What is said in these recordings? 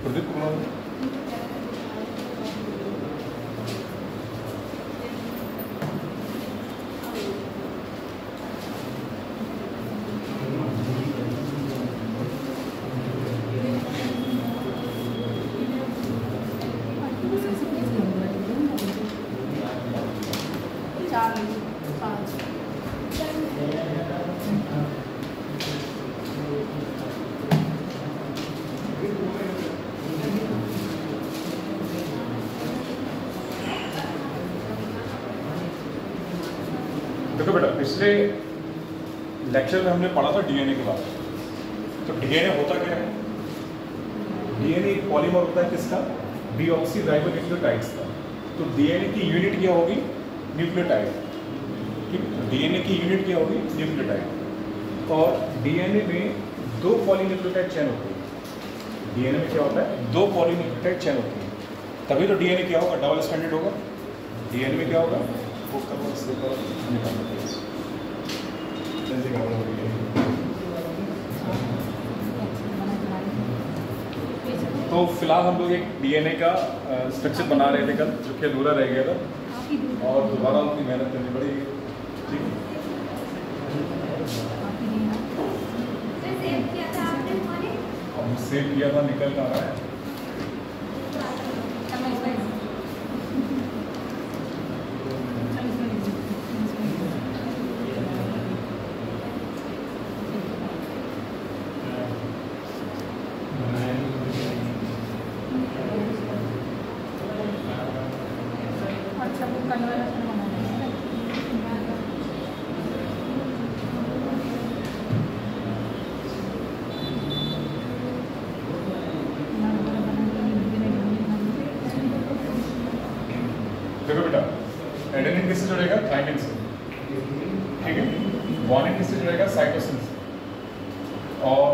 प्रदीप कुमार। देखो बेटा, पिछले लेक्चर में हमने पढ़ा था डीएनए के बारे में। तो डीएनए होता क्या है? डीएनए एक पॉलीमर होता है किसका? डीऑक्सीराइबोन्यूक्लियोटाइड्स का। तो डीएनए की यूनिट क्या होगी? न्यूक्लियोटाइड। ठीक, डीएनए की यूनिट क्या होगी? न्यूक्लियोटाइड। और डीएनए में 2 पॉलीन्यूक्लियोटाइड चेन होती है। डीएनए में क्या होता है? 2 पॉलीन्यूक्लियोटाइड चेन होती है। तभी तो डीएनए क्या होगा? डबल स्ट्रैंडेड होगा। डीएनए में क्या होगा? वो करना से निकालना तो फिलहाल हम लोग एक डीएनए का स्ट्रक्चर बना रहे थे कल, जो कि अधूरा रह गया था और दोबारा उनकी मेहनत करनी पड़ेगी। ठीक है, हम सेव किया था, निकल कर आ रहा है। देखो बेटा, एडेनिन किससे जुड़ेगा? थाइमिन से। ठीक है, ग्वानिन किससे जुड़ेगा? साइटोसिन से। और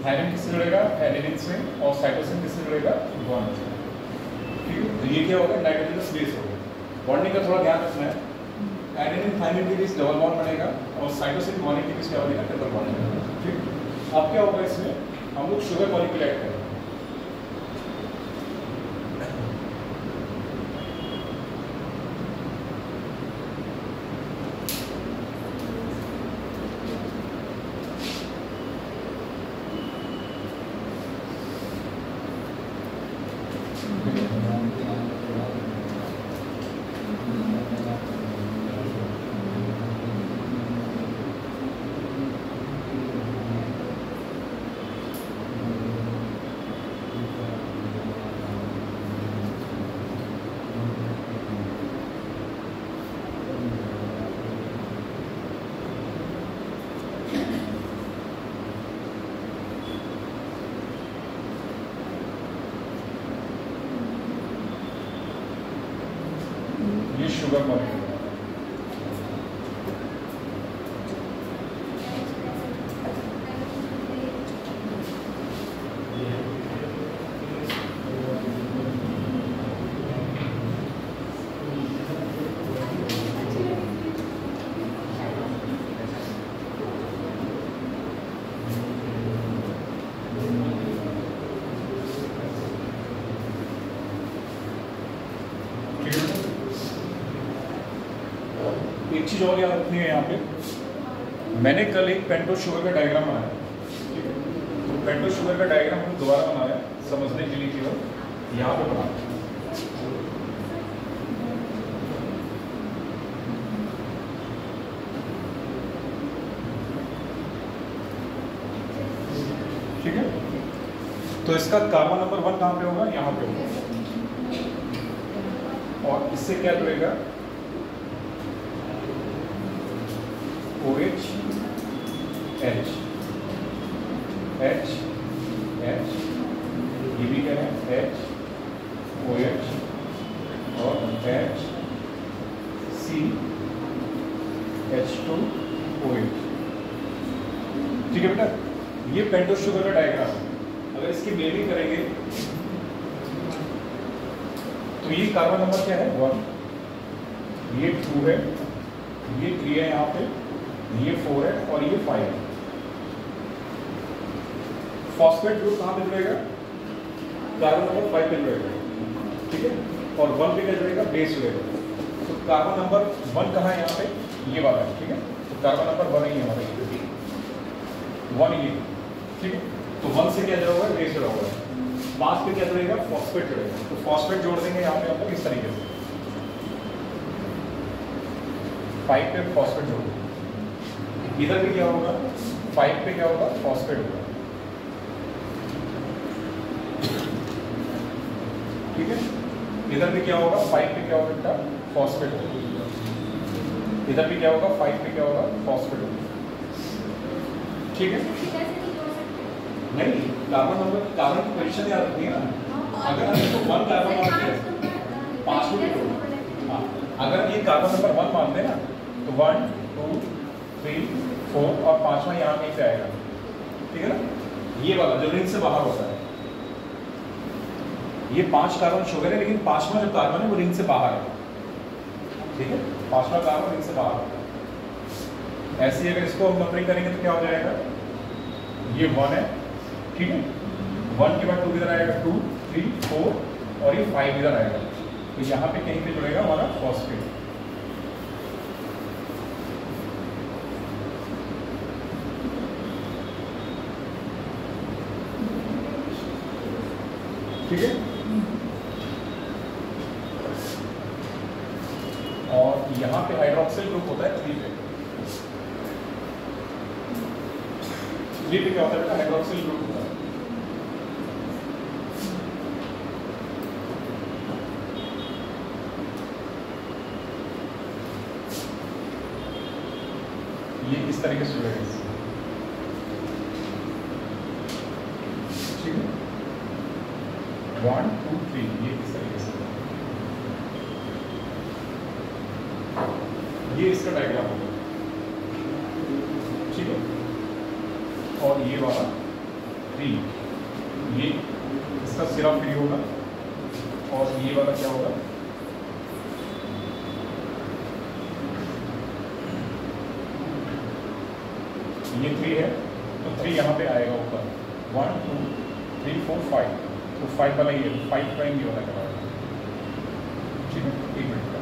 थाइमिन किससे जुड़ेगा? एडेनिन से। और साइटोसिन किससे जुड़ेगा? ग्वानिन से। ठीक है, तो ये क्या होगा? नाइट्रोजनस बेस होगा। बॉन्डिंग का थोड़ा ध्यान रखना है। एडेनिन थाइमिन के बीच डबल बॉन्ड बनेगा और साइटोसिन ग्वानिन के बीच क्या बनेगा? ट्रिपल बॉन्ड बनेगा। ठीक, अब क्या होगा इसमें? हम लोग शुगर मॉलिक्यूल ऐड करेंगे। ये शुगर मॉलिक्यूल है। एक चीज और याद रखनी है यहाँ पे, मैंने कल एक पेंटोस शुगर का डायग्राम बनाया। ठीक है, तो पेंटोस शुगर का डायग्राम हम दोबारा बनाया समझने के लिए, केवल यहाँ पे बना। ठीक है, तो इसका कार्बन नंबर 1 कहाँ पे होगा? यहाँ पे होगा। और इससे क्या जुड़ेगा? OH H H H, ये भी क्या है? H OH और H C H2 OH। ठीक है बेटा, ये पेंटोस शुगर का डायग्राम है। अगर इसकी मेलिंग करेंगे तो ये कार्बन नंबर क्या है? 1, ये 2 है, ये 3 है यहाँ पे, ये 4 है और ये 5 है। फॉस्फेट ग्रुप कहाँ पे जुड़ेगा? कार्बन नंबर 5 पे जुड़ेगा, ठीक है, और 1 पे क्या जुड़ेगा, बेस जुड़ेगा। तो कार्बन नंबर 1 कहाँ है, यहाँ पे ये वाला है, ठीक है, तो कार्बन नंबर 1 ही है हमारा, 1 ये, ठीक है। तो 1 से क्या जुड़ा हुआ है, बेस जुड़ा हुआ है। 5 पे क्या जुड़ेगा, फॉस्फेट जुड़ेगा, तो फॉस्फेट जोड़ देंगे यहाँ पे हम लोग इस तरीके से, 5 पे फॉस्फेट जोड़ देंगे। इधर भी क्या होगा, 5 पे क्या होगा, फॉस्फेट होगा, ठीक है। इधर भी क्या होगा, 5 पे क्या होगा बेटा, फॉस्फेट होगा। इधर भी क्या होगा, 5 पे क्या होगा, फॉस्फेट होगा, ठीक है। नहीं, कार्बन नंबर, कार्बन की पोजीशन याद रखनी है ना। अगर हम इसको 1 कार्बन मानते हैं, 5 में हाँ, अगर ये कार्बन नंबर 1 मानते हैं ना, तो 1 2 3 4 और 5वां यहाँ कहीं पे आएगा, ठीक है ना। ये वाला जो रिंग से बाहर होता है, ये 5 कार्बन शुगर है, लेकिन 5वां जो कार्बन है वो रिंग से बाहर है, ठीक है। 5वां कार्बन रिंग से बाहर होता है। ऐसे ही अगर इसको हम नंबरिंग करेंगे तो क्या हो जाएगा, ये 1 है, ठीक है। 1 के बाद 2 इधर आएगा, 2 3 4 और ये 5 इधर आएगा, तो यहाँ पे कहीं पे जुड़ेगा हमारा फॉस्फेट, ठीक है। और यहाँ पे हाइड्रोक्सिल ग्रुप होता है 3 पे, 3 पे क्या होता है बेटा, हाइड्रोक्सिल ग्रुप होता है। ये इस तरीके से जुड़ेगा, ठीक है। 1 2 3 ये इस तरीके से, ये इसका डायग्राम होगा, ठीक है। और ये वाला 3 ये इसका सिरा फ्री होगा, और ये वाला क्या होगा, ये 3 है, तो 3 यहाँ पे आएगा ऊपर, 1 2 3 4 5, तो 5 वाला ये 5 प्राइम ये वाला कराएगा, ठीक है। 1 मिनट का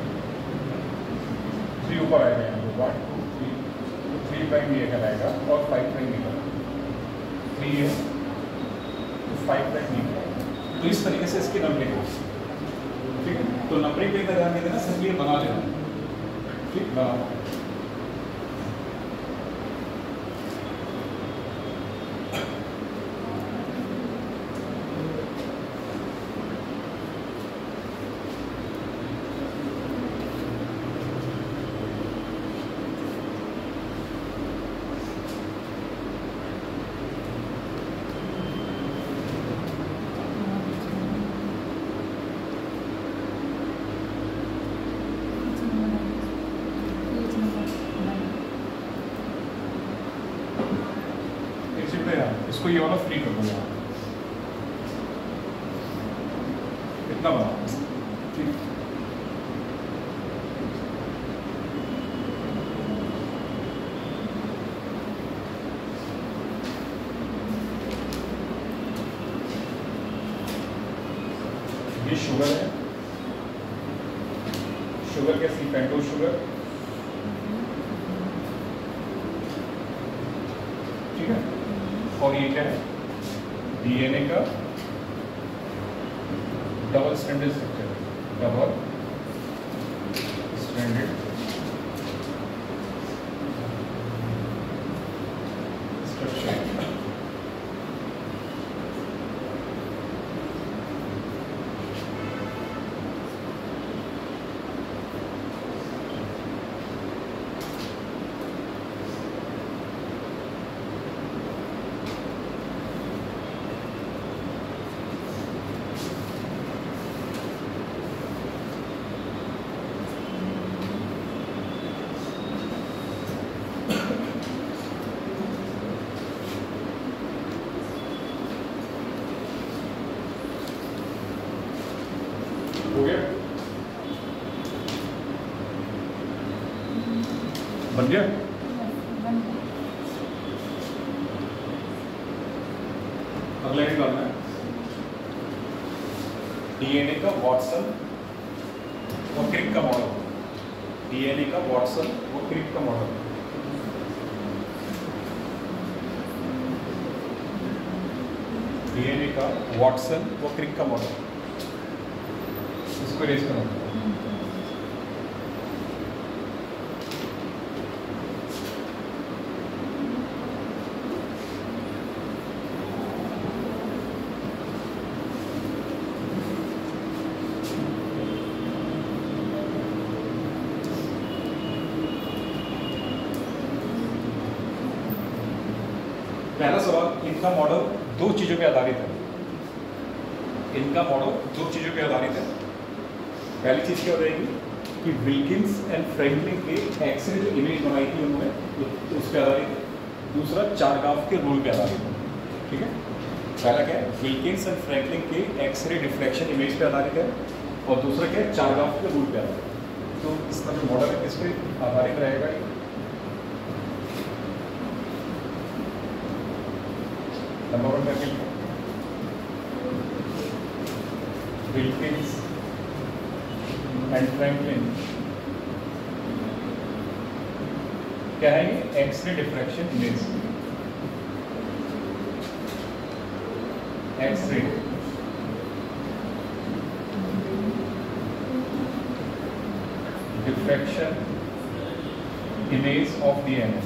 3 ऊपर आएगा यहाँ पे, 1 2 3, तो 3 प्राइम ये कराएगा और 5 प्राइम ये कराएगा, 3 है तो 5 प्राइम ये कराएगा। तो इस तरीके से इसकी नंबरिंग होगी, ठीक है। तो नंबरिंग पे ध्यान नहीं देना, सिर्फ ये बना लेना, ठीक, बना। इसको ये वाला फ्री कर दूंगा, इतना बना, ठीक। ये शुगर है, शुगर कैसी, पेंटोज शुगर, ठीक है। और ये क्या है, डीएनए का double stranded structure, double stranded structure. हो गया, बन गया। अगला ही करना है। डीएनए का वॉटसन और क्रिक का मॉडल, डीएनए का वॉटसन और क्रिक का मॉडल। डीएनए का वॉटसन और क्रिक का मॉडल, इसको रेस करो। पहला सवाल, इनका मॉडल दो चीजों पे आधारित है। इनका मॉडल दो चीजों पे आधारित है। पहली चीज क्या हो जाएगी कि विल्किंस एंड फ्रैंकलिन के एक्सरे जो इमेज बनाई थी उन्होंने, उस पर आधारित है। दूसरा चारगाफ के रूल पे आधारित है। ठीक है, पहला क्या है, विल्किंस एंड फ्रैंकलिन के एक्सरे डिफ्रैक्शन इमेज पे आधारित है, और दूसरा क्या है, चारगाफ के रूल पे आधारित है। तो इसका जो मॉडल है किस पे आधारित रहेगा? नंबर वन करके विल्किंस एंड फ्रैंकलिन क्या है, ये x ray diffraction image, x ray diffraction image of DNA,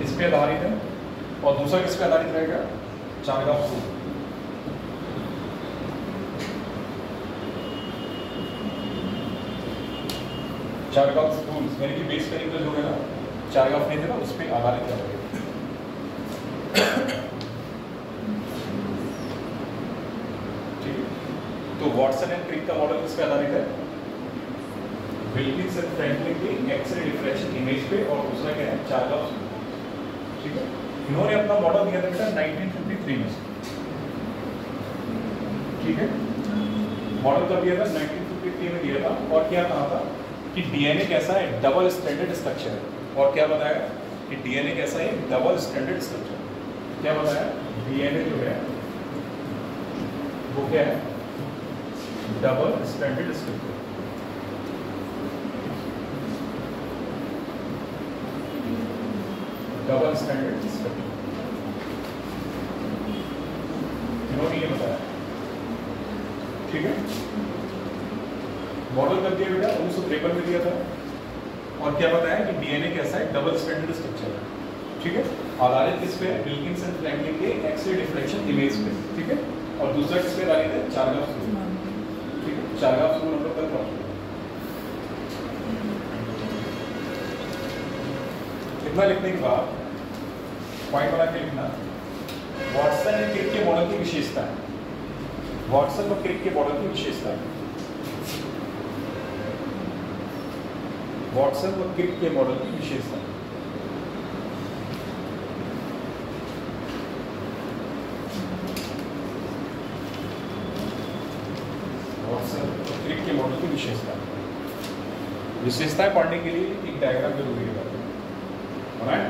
इस पे आधारित है। और दूसरा किस पे आधारित रहेगा? चारगाफ रूल। चारगाफ रूल्स यानी कि बेस पेरिंग जो है ना, चारगाफ नहीं देगा, उस पर आधारित रहेगा। ठीक है, तो वॉटसन एंड क्रिक का मॉडल किस पे आधारित है? विल्किंस एंड फ्रैंकलिन की एक्सरे डिफ्रैक्शन इमेज पे, और दूसरा क्या है, चारगाफ। ठीक है, इन्होंने अपना मॉडल दिया था बेटा 1953 में। ठीक है, मॉडल कब दिया था? 1953 में दिया था। और क्या कहा था कि डीएनए कैसा है, डबल स्ट्रैंडेड स्ट्रक्चर है। और क्या बताया कि डीएनए कैसा है, डबल स्ट्रैंडेड स्ट्रक्चर। क्या बताया? डीएनए जो है वो क्या है, double stranded structure. Double standard structure इन्होंने ये बताया। ठीक है, मॉडल कर दिया बेटा 1953 में दिया था। और क्या बताया कि डीएनए कैसा है, डबल स्टैंडर्ड स्ट्रक्चर है। ठीक है, आधारित किस पे? विल्किंस एंड फ्रैंकलिन के एक्सरे डिफ्रैक्शन इमेज पे। ठीक है, और दूसरा किस पे आधारित है? चारगाफ रूल। ठीक है, चारगाफ रूल हम लोग कल पढ़ेंगे। इतना लिखने के बाद पॉइंट बना के लिखना, वॉटसन एंड क्रिक के मॉडल की विशेषता है। वॉटसन और क्रिक के मॉडल की विशेषता है। वॉटसन और क्रिक के मॉडल की विशेषता है। वॉटसन और क्रिक के मॉडल की विशेषता। विशेषताएं पढ़ने के लिए एक डायग्राम जरूरी है। Alright?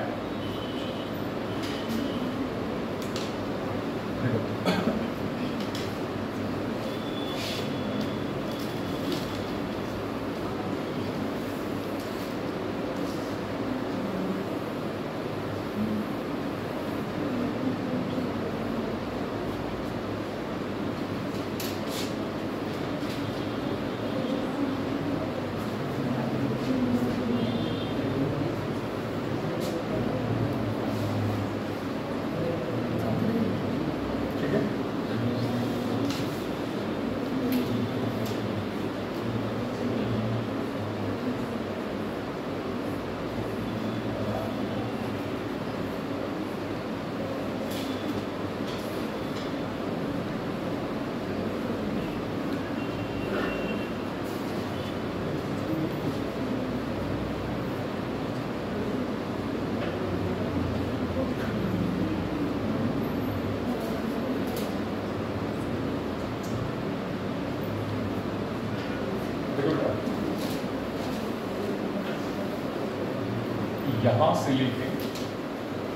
यहाँ से लेके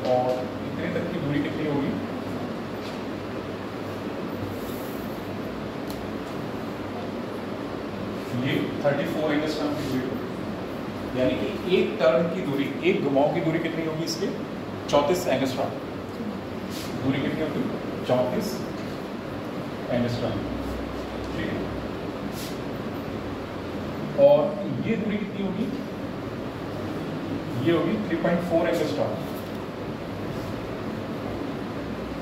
और इतने तक की दूरी कितनी होगी? ये 34 एंगस्ट्रॉम की दूरी होगी, यानी कि एक टर्न की दूरी, एक घुमाव की दूरी कितनी होगी इसके 34 एंगस्ट्रॉम। दूरी कितनी होगी 34 एंगस्ट्रॉम, ठीक है। और ये दूरी कितनी होगी, ये होगी 3.4 एंगस्ट्रॉम,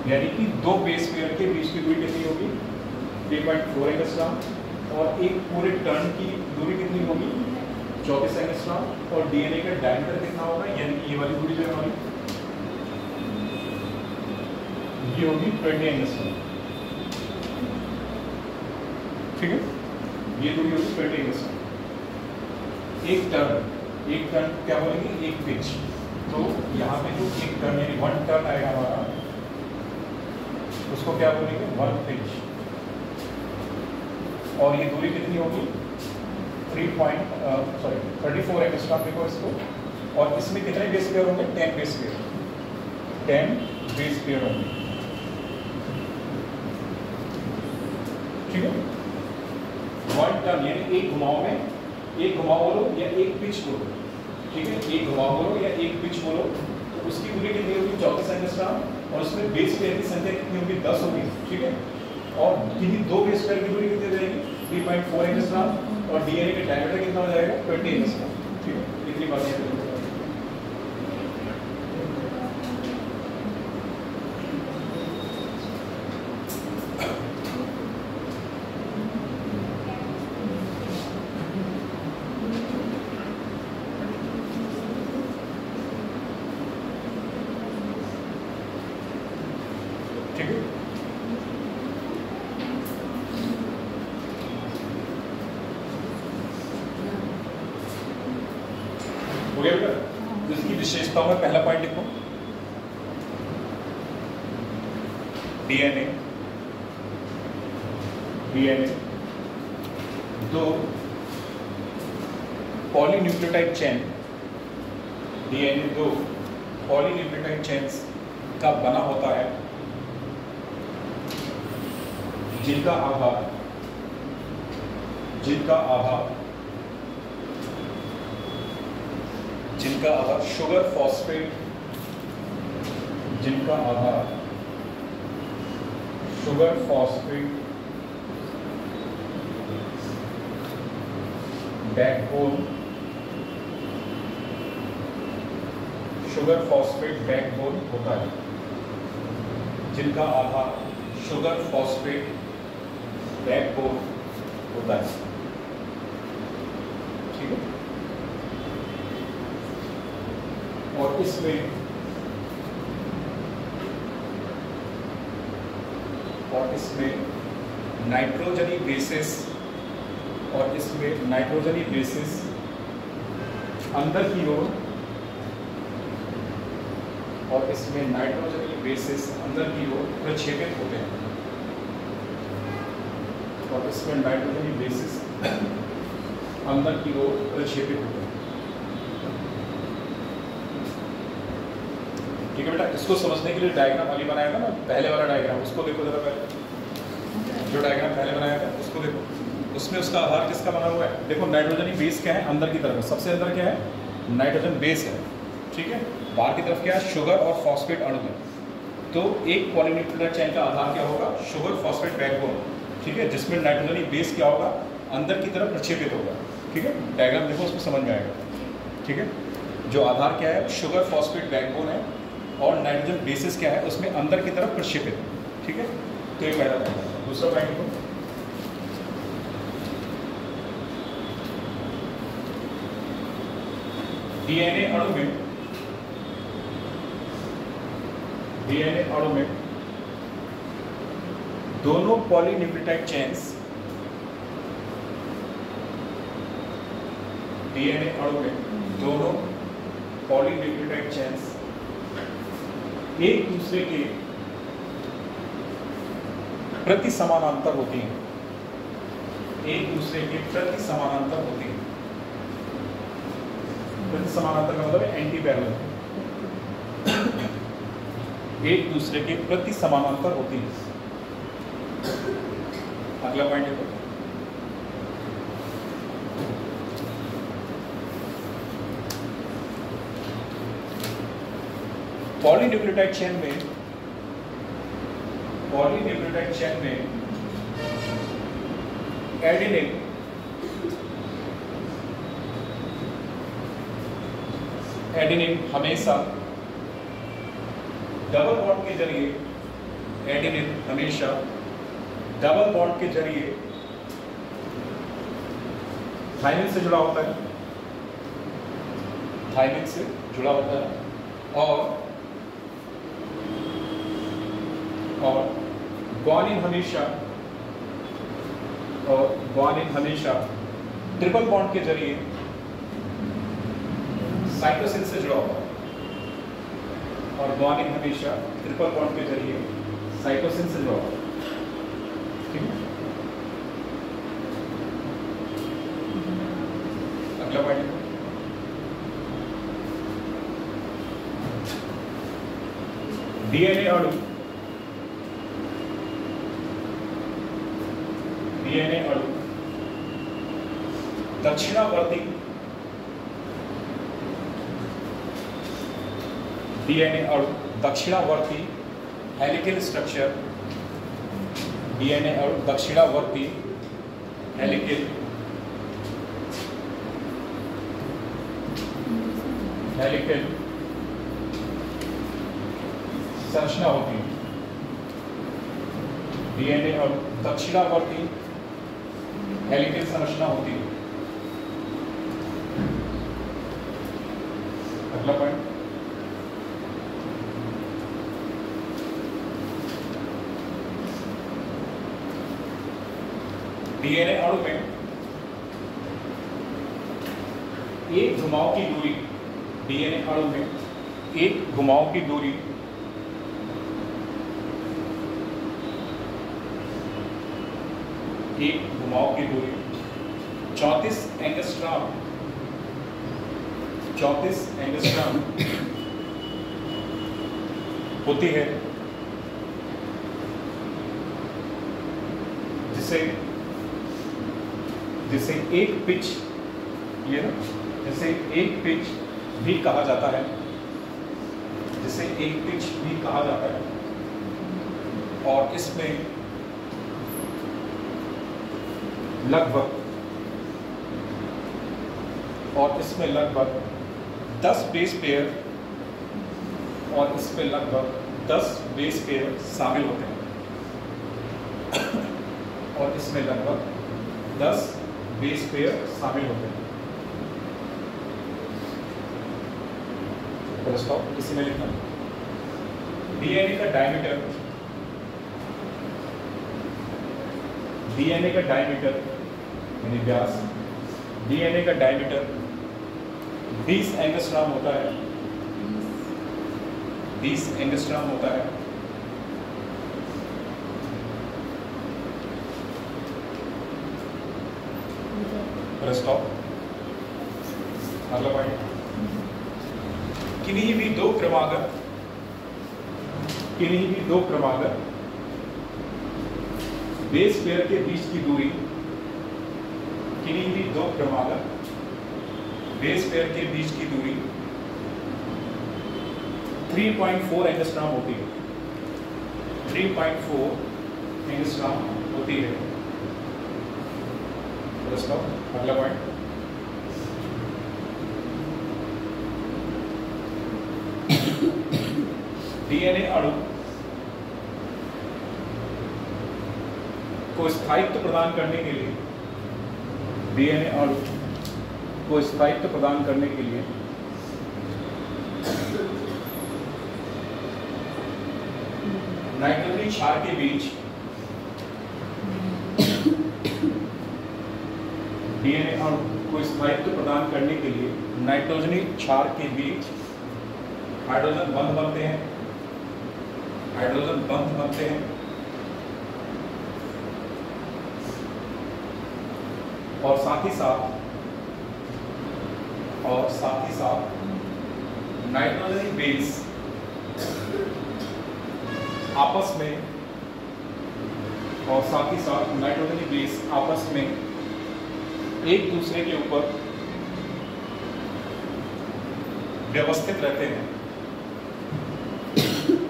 यानी कि दो बेस पेयर के बीच की दूरी कितनी होगी 3.4 एंगस्ट्रॉम, और एक पूरे टर्न की दूरी कितनी होगी 34 एंगस्ट्रॉम, और डीएनए का डायमीटर कितना होगा, यानी कि ये वाली दूरी जो है हमारी ये होगी 20 एंगस्ट्रॉम, ठीक है। ये दूरी होगी 20 एंगस्ट्रॉम। एक टर्न क्या बोलेंगे, एक पिच, तो यहाँ पे जो एक टर्न यानी 1 टर्न आएगा हमारा, उसको क्या बोलेंगे 1 पिच, और ये दूरी कितनी होगी 34 एंगस्ट्रॉम देखो इसको, और इसमें कितने बेस पेयर होंगे 10 बेस पेयर होंगे, ठीक है। 1 टर्न यानी एक घुमाव बोलो या एक पिच बोलो, ठीक है, एक घुमाव बोलो या एक पिच बोलो, तो उसकी दूरी कितनी होगी 34 एंगस्ट्रॉम, और उसमें बेस पेयर की संख्या कितनी होगी 10 होगी, ठीक है। और किन्हीं दो बेस पेयर की दूरी कितनी हो जाएगी 3.4 एंगस्ट्रॉम, और डीएनए का डायमीटर कितना हो जाएगा 20 एंगस्ट्रॉम, ठीक है। इतनी बात है। इसकी विशेषताओं में पहला पॉइंट लिखो, डीएनए दो पॉलीन्यूक्लियोटाइड चेन, डीएनए दो पॉलीन्यूक्लियोटाइड चेन्स का बना होता है, जिनका आधार शुगर फॉस्फेट बैकबोन होता है, जिनका आधार शुगर फॉस्फेट बैकबोन होता है, ठीक है। और इसमें नाइट्रोजनी बेसिस अंदर की ओर, और इसमें नाइट्रोजनी बेसिस अंदर की ओर प्रक्षेपित होते हैं, और इसमें नाइट्रोजनी बेसिस अंदर की ओर प्रक्षेपित होते हैं, ठीक है बेटा। इसको समझने के लिए डायग्राम अभी बनाया था ना, पहले वाला डायग्राम, उसको देखो जरा पहले, जो डायग्राम पहले बनाया था उसको देखो, उसमें उसका आधार किसका बना हुआ है, देखो नाइट्रोजनी बेस क्या है अंदर की तरफ, सबसे अंदर क्या है नाइट्रोजन बेस है, ठीक है। बाहर की तरफ क्या है शुगर और फॉस्फेट अणु है, तो एक पॉलीन्यूक्लियोटाइड चेन का आधार क्या होगा शुगर फॉस्फेट बैकबोन, ठीक है, जिसमें नाइट्रोजनी बेस क्या होगा अंदर की तरफ प्रक्षेपित होगा, ठीक है। डायग्राम देखो उसमें समझ में आएगा, ठीक है। जो an क्या है शुगर फॉस्फेट बैकबोन है, और नाइट्रोजन बेसिस क्या है उसमें अंदर की तरफ प्रक्षेपित, ठीक है। तो ये पहला पॉइंट। दूसरा पॉइंट देखो, डीएनए अणु में दोनों पॉलीन्यूक्लियोटाइड चेन्स, डीएनए अणु में दोनों पॉलीन्यूक्लियोटाइड चेन्स एक दूसरे के प्रति समानांतर होती हैं, एक दूसरे के प्रति समानांतर होती हैं। प्रति समानांतर का मतलब है एंटी पैरेलल, एक दूसरे के प्रति समानांतर होती है। अगला पॉइंट देखो, पॉलीन्यूक्लियोटाइड चेन में एडेनिन हमेशा डबल बॉन्ड के जरिए थाइमिन से जुड़ा होता है, और ग्वानिन हमेशा ट्रिपल बॉन्ड के जरिए साइटोसिन से जुड़ा होता है, और ग्वानिन हमेशा ट्रिपल बॉन्ड के जरिए साइटोसिन से जुड़ा होता है। ठीक है, अगला पॉइंट, डीएनए अणु दक्षिणावर्ती हेलिकल स्ट्रक्चर, हेलिकल संरचना होती है। डीएनए और दक्षिणावर्ती हेलिकल संरचना होती है। अगला पॉइंट, डीएनए अणु में एक घुमाव की दूरी, एक घुमाव की दूरी 34 एंगस्ट्रॉम होती है, जिसे एक पिच, भी कहा जाता है, और इसमें लगभग 10 बेस पेयर शामिल होते हैं, इसी में लिखना डीएनए का डायमीटर यानी व्यास, डीएनए का डायमीटर 20 एंगस्ट्रॉम होता है, अगला पॉइंट, किन्हीं भी दो क्रमागत बेस पेयर के बीच की दूरी, 3.4 एंगस्ट्रॉम होती है, 3.4 एंगस्ट्रॉम होती है। अगला पॉइंट, डीएनए अणु को स्थायित्व प्रदान करने के लिए, नाइट्रोजनी क्षार के बीच नाइट्रोजनी क्षार के बीच हाइड्रोजन बंध बनते हैं, और साथ ही साथ नाइट्रोजनी बेस आपस में एक दूसरे के ऊपर व्यवस्थित रहते हैं,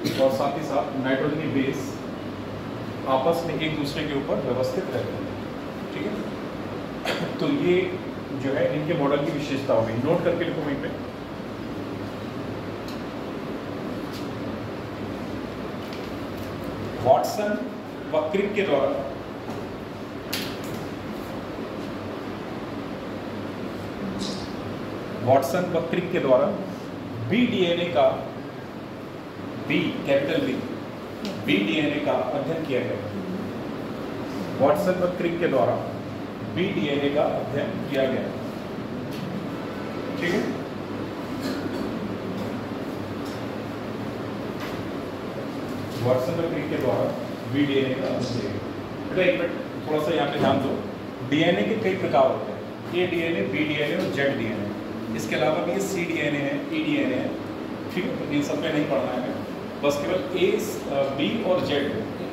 और साथ ही साथ नाइट्रोजनी बेस आपस में एक दूसरे के ऊपर व्यवस्थित रहते हैं। ठीक है, तो ये जो है इनके मॉडल की विशेषता होगी। नोट करके लिखो वहीं पे। वॉटसन व क्रिक के द्वारा बी डीएनए का कैपिटल बी डीएनए का अध्ययन किया गया। वॉटसन व क्रिक के द्वारा बी डीएनए का अध्ययन किया गया। ठीक है, वॉटसन व क्रिक के द्वारा बी डीएनए का अध्ययन किया गया। बेटा एक मिनट थोड़ा सा यहाँ पे ध्यान दो। डीएनए के कई प्रकार होते हैं, ए डीएनए, बी डीएनए और जेड डीएनए। इसके अलावा भी सी डीएनए है, ई डीएनए है। ठीक है, तो इन सब में नहीं पढ़ना है हमें, बस केवल ए, बी और जेड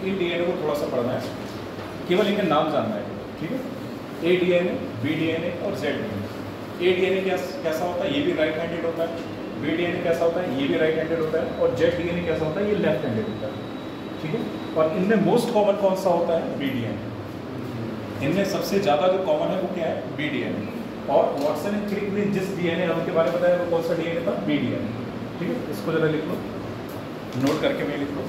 इन डीएनए को थोड़ा सा पढ़ना है, केवल इनके नाम जानना है। ठीक है, ए डीएनए, बी डीएनए और जेड डीएनए। ए डीएनए कैसा होता है, ये भी राइट हैंडेड होता है। बी डीएनए कैसा होता है, ये भी राइट हैंडेड होता है। और जेड डीएनए कैसा होता है, ये लेफ्ट हैंडेड होता है। ठीक है, और इनमें मोस्ट कॉमन कौन सा होता है, बी डीएनए। इनमें सबसे ज़्यादा जो कॉमन है वो क्या है, बी डीएनए। और वॉटसन एंड क्रिक ने जिस डीएनए के बारे में बताया वो कौन सा डीएनए था, बी डीएनए। ठीक है, इसको जरा लिख लो, नोट करके मैं लिख लो।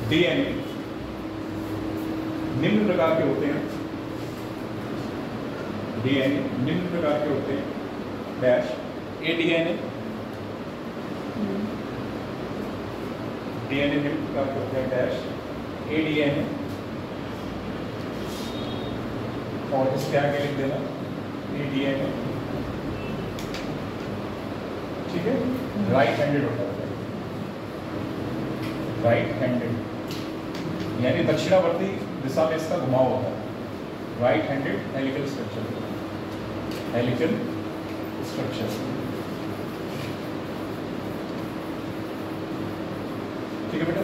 डीएनए निम्न प्रकार के होते हैं, डीएनए निम्न प्रकार के होते हैं। डैश ए डीएनए, डीएनए निम्न प्रकार के होते हैं। डैश ए डीएनए, और इसके आगे लिख देना ए डीएनए। ठीक है, राइट हैंडेड होता है, राइट हैंडेड यानी दक्षिणावर्ती दिशा में इसका घुमाव होता है। Right handed helical structure, helical structure. ठीक है बेटा,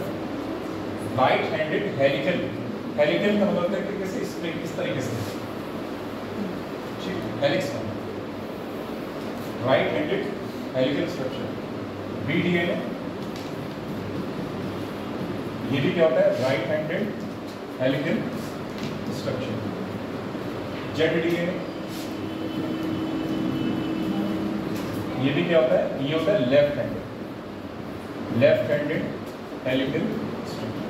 राइट हैंडेड हेलिकल, हेलिकल का मतलब है कि कैसे स्प्रिंग, इस तरीके से हेलिक्स का right handed helical structure. B DNA, ये भी क्या होता है, right handed helical structure. Z DNA, ये भी क्या होता है, ये होता है left handed, left handed helical structure.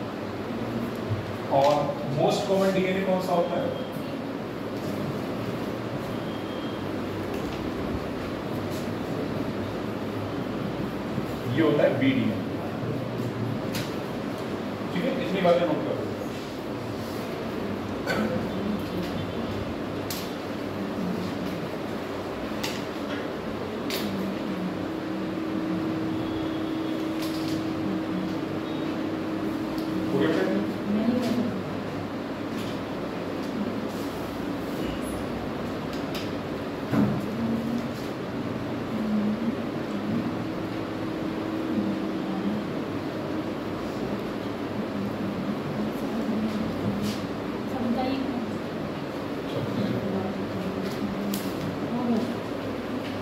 और मोस्ट कॉमन डीएनए कौन सा होता है, ये होता है बी डीएनए। ठीक है, इतनी बातें नोट करो।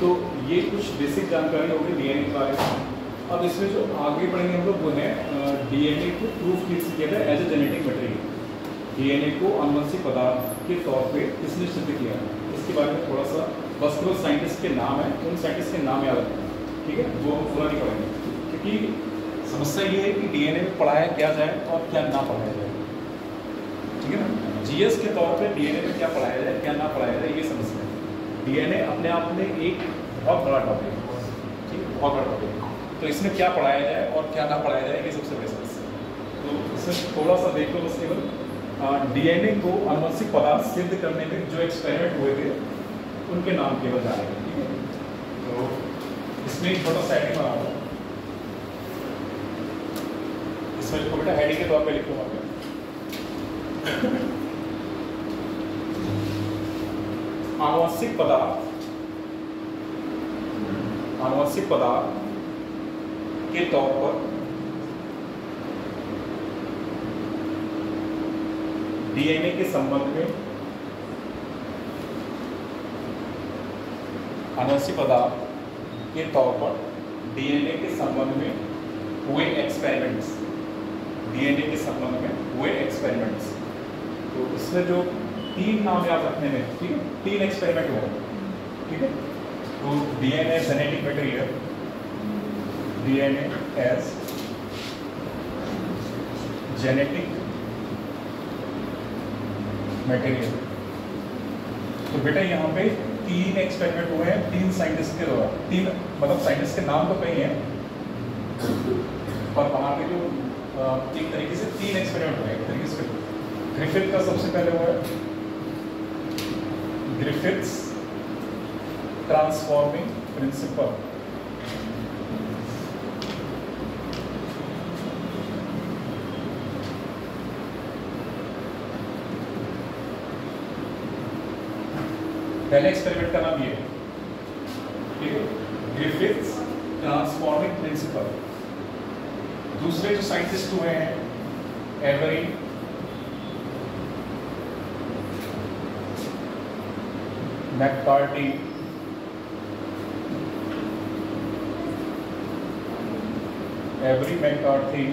तो ये कुछ बेसिक जानकारी होगी डीएनए के बारे में। अब इसमें जो आगे बढ़ेंगे हम लोग वो है डीएनए को प्रूफ किया था as a genetic material. DNA को आनुवंशिक पदार्थ के तौर पे किसने सिद्ध किया, इसके बारे में थोड़ा सा बस केवल साइंटिस्ट के नाम है, उन साइंटिस्ट के नाम याद रखना। ठीक है, वो हम पूरा नहीं पढ़ेंगे क्योंकि समस्या ये है कि डीएनए में पढ़ाया क्या जाए और क्या ना पढ़ाया जाए। ठीक है ना, जीएस के तौर पे डीएनए में क्या पढ़ाया जाए क्या ना पढ़ाया जाए, ये समस्या है। डीएनए अपने आप में एक बहुत बड़ा टॉपिक है, ठीक है, बहुत बड़ा टॉपिक है। तो इसमें क्या पढ़ाया जाए और क्या ना पढ़ाया जाए, ये सबसे बड़ी समस्या है। तो इसमें थोड़ा सा देख लो बस केवल डीएनए को आनुवंशिक पदार्थ सिद्ध करने में जो एक्सपेरिमेंट हुए थे उनके नाम केवल जानेंगे। ठीक है, तो इसमें एक छोटा सा हेडिंग बना दो, इसमें लिखो बेटा, हेडिंग के तौर पे लिखो वहाँ पे आनुवंशिक पदार्थ के तौर पर डीएनए के संबंध में आनुवंशिक पदार्थ के तौर पर डीएनए के संबंध में हुए एक्सपेरिमेंट्स, डीएनए के संबंध में हुए एक्सपेरिमेंट्स। तो इसमें जो 3 नाम याद रखने में, ठीक है, 3 एक्सपेरिमेंट हुए, ठीक है। तो DNA genetic material, DNA as genetic material. तो बेटा यहाँ पे 3 एक्सपेरिमेंट हुए हैं 3 साइंटिस्ट के द्वारा, 3 मतलब साइंटिस्ट के नाम तो कई हैं, पर वहाँ पे जो एक तरीके से 3 एक्सपेरिमेंट हुए हैं। एक तरीके से ग्रिफिथ का सबसे पहले हुआ है, ग्रिफिथ्स ट्रांसफॉर्मिंग प्रिंसिपल। पहले एक्सपेरिमेंट का नाम ये है, ठीक है, ग्रिफिथ्स ट्रांसफॉर्मिंग प्रिंसिपल। दूसरे जो साइंटिस्ट हुए हैं एवरी मैककार्टी, एवरी मैककार्थी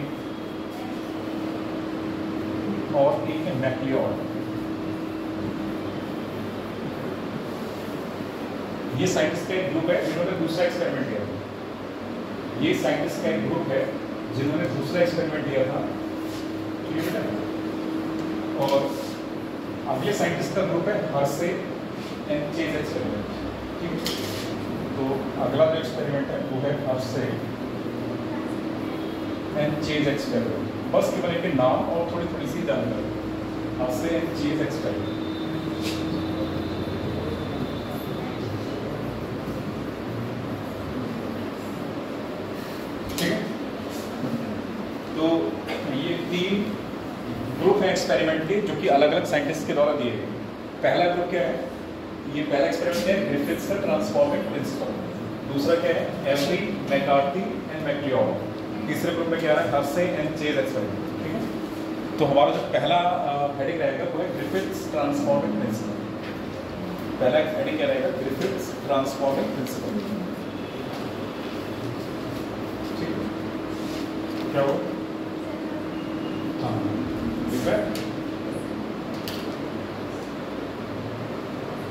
और एक है मैक्लियोड। ये साइंटिस्ट का एक ग्रुप है जिन्होंने दूसरा एक्सपेरिमेंट किया। ये साइंटिस्ट का एक ग्रुप है जिन्होंने दूसरा एक्सपेरिमेंट किया था, ठीक है बेटा। और अगले साइंटिस्ट का ग्रुप है हर्से एंड चेज एक्सपेरिमेंट, ठीक है। तो अगला जो एक्सपेरिमेंट है वो है हर्से एंड चेज एक्सपेरिमेंट। बस केवल इनके नाम और थोड़ी थोड़ी सी जानकारी। हर्से एंड चेज एक्सपेरिमेंट, तो ये 3 ग्रुप है एक्सपेरिमेंट के जो कि अलग अलग साइंटिस्ट के द्वारा दिए गए। पहला ग्रुप क्या है, ये पहला एक्सपेरिमेंट है ग्रिफिथ्स का ट्रांसफॉर्मिंग प्रिंसिपल। दूसरा क्या है, एवरी मैककार्थी एंड मैक्लियोड। तीसरे ग्रुप में क्या है, हर्से एंड चेज एक्सपेरिमेंट, ठीक है। तो हमारा जो पहला हेडिंग रहेगा वो है ग्रिफिथ्स ट्रांसफॉर्मिंग प्रिंसिपल। पहला हेडिंग क्या रहेगा, ग्रिफिथ्स ट्रांसफॉर्मिंग प्रिंसिपल, ठीक है। क्या हो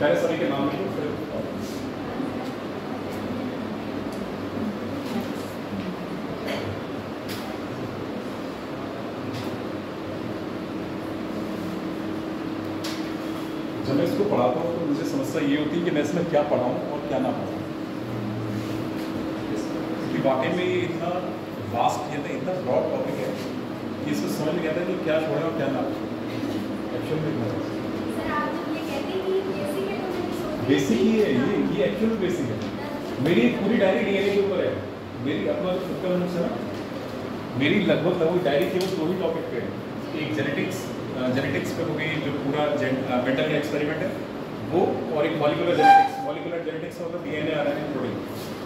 पहले सभी के नाम लिखो फिर जब मैं इसको पढ़ाता हूँ तो मुझे समस्या ये होती है कि मैं इसमें क्या पढ़ाऊँ और क्या ना पढ़ाऊँ। क्योंकि वाकई में ये इतना वास्ट है, इतना ब्रॉड टॉपिक है कि इसको समझ में आता है कि क्या छोड़े और क्या ना छोड़े। एक्चुअल में बेसिक ही है ये एक्चुअल बेसिक है। मेरी पूरी डायरी डीएनए के ऊपर है। मेरी अपना जो खुद का नोट्स है ना, मेरी लगभग डायरी केवल 2 ही टॉपिक पे है। एक जेनेटिक्स पे हो गई जो पूरा मेंटल का एक्सपेरिमेंट है वो, और एक मॉलिक्यूलर जेनेटिक्स मतलब डीएनए आरएनए प्रोटीन।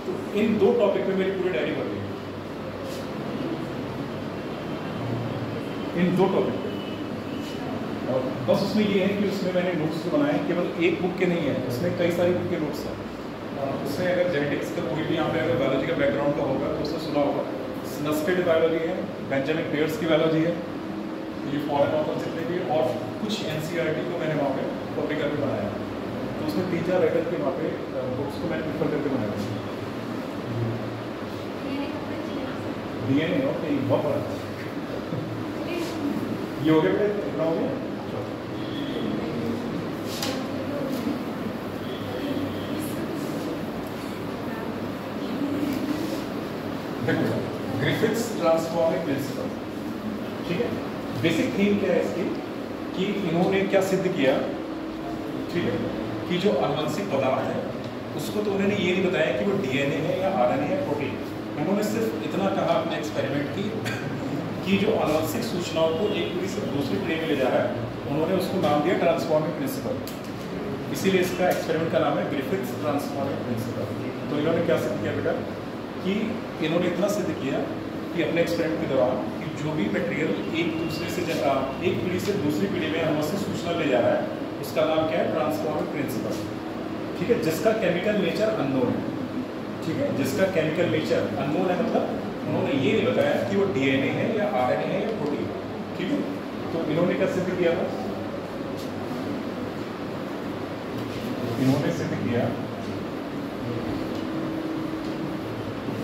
तो इन 2 टॉपिक पे मेरी पूरी डायरी भर गई, इन 2 टॉपिक पे। और बस उसमें ये है कि उसमें मैंने नोट्स जो बनाए केवल एक बुक के नहीं है, उसमें कई सारी बुक के नोट्स हैं। उसमें अगर जेनेटिक्स का कोई भी यहाँ पे अगर बायोलॉजी का बैकग्राउंड का होगा तो उसने सुना होगा, नस्केड बायोलॉजी है, बेंजामिन पेयर्स की बायोलॉजी है, ये फॉरेन ऑथर जितने भी, और कुछ एनसीईआरटी को मैंने वहाँ पे कॉपी करके बनाया। तो उसमें 3-4 राइटर के वहाँ पे बुक्स को मैंने प्रिफर करके बनाया। डीएनए ओके, बहुत बड़ा ये हो गया बेटा, इतना हो गया। देखो ग्रिफिथ्स ट्रांसफॉर्मिंग प्रिंसिपल, ठीक है। बेसिक थीम क्या है इसकी कि इन्होंने क्या सिद्ध किया, ठीक है, कि जो आनुवंशिक पदार्थ है उसको तो उन्होंने ये नहीं बताया कि वो डीएनए है या आरएनए है प्रोटीन। उन्होंने सिर्फ इतना कहा अपने एक्सपेरिमेंट की कि जो आनुवंशिक सूचनाओं को एक पीढ़ी से दूसरी पीढ़ी में ले जा रहा है, उन्होंने उसको नाम दिया ट्रांसफॉर्मिंग प्रिंसिपल। इसीलिए इसका एक्सपेरिमेंट का नाम है ग्रिफिथ्स ट्रांसफॉर्मिंग प्रिंसिपल। तो इन्होंने क्या सिद्ध किया बेटा कि इन्होंने इतना सिद्ध किया कि अपने एक्सपेरिमेंट के दौरान कि जो भी मटेरियल एक पीढ़ी से दूसरी पीढ़ी में आनुवंशिक सूचना ले जा रहा है उसका नाम क्या है, ट्रांसफॉर्मिंग प्रिंसिपल, ठीक है, जिसका केमिकल नेचर अननोन है। ठीक है, जिसका केमिकल नेचर अननोन है, मतलब उन्होंने ये नहीं बताया कि वो डीएनए है या आरएनए है या प्रोटीन है। ठीक है, तो इन्होंने क्या सिद्ध किया था? इन्होंने सिद्ध किया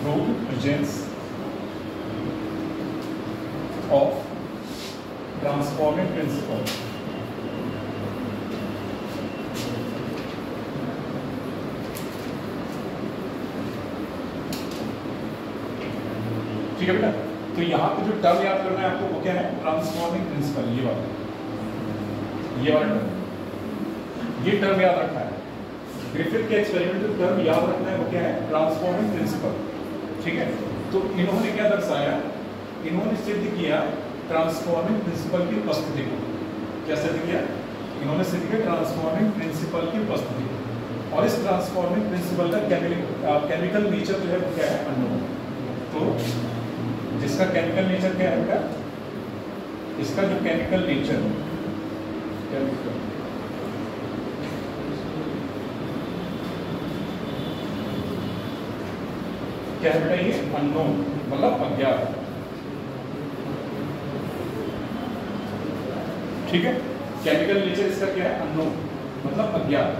prove presence of transforming principle ठीक है बेटा। तो यहाँ पे जो टर्म याद करना है आपको वो क्या है? ट्रांसफॉर्मिंग प्रिंसिपल, ये वाला टर्म, ये टर्म याद रखना है। ग्रिफिथ के एक्सपेरिमेंट जो टर्म याद रखना है वो क्या है? Transforming principle. ठीक है, तो इन्होंने क्या दर्शाया? इन्होंने सिद्ध किया ट्रांसफॉर्मिंग प्रिंसिपल की उपस्थिति को। क्या सिद्ध किया? इन्होंने सिद्ध किया ट्रांसफॉर्मिंग प्रिंसिपल की उपस्थिति को। और इस ट्रांसफॉर्मिंग प्रिंसिपल का केमिकल नेचर जो है वो क्या है? अननोन। तो जिसका केमिकल नेचर क्या है बेटा? इसका जो केमिकल नेचर क्या है बेटा? ये अननोन मतलब अज्ञात। ठीक है, केमिकल नेचर इसका क्या है? अननोन मतलब अज्ञात।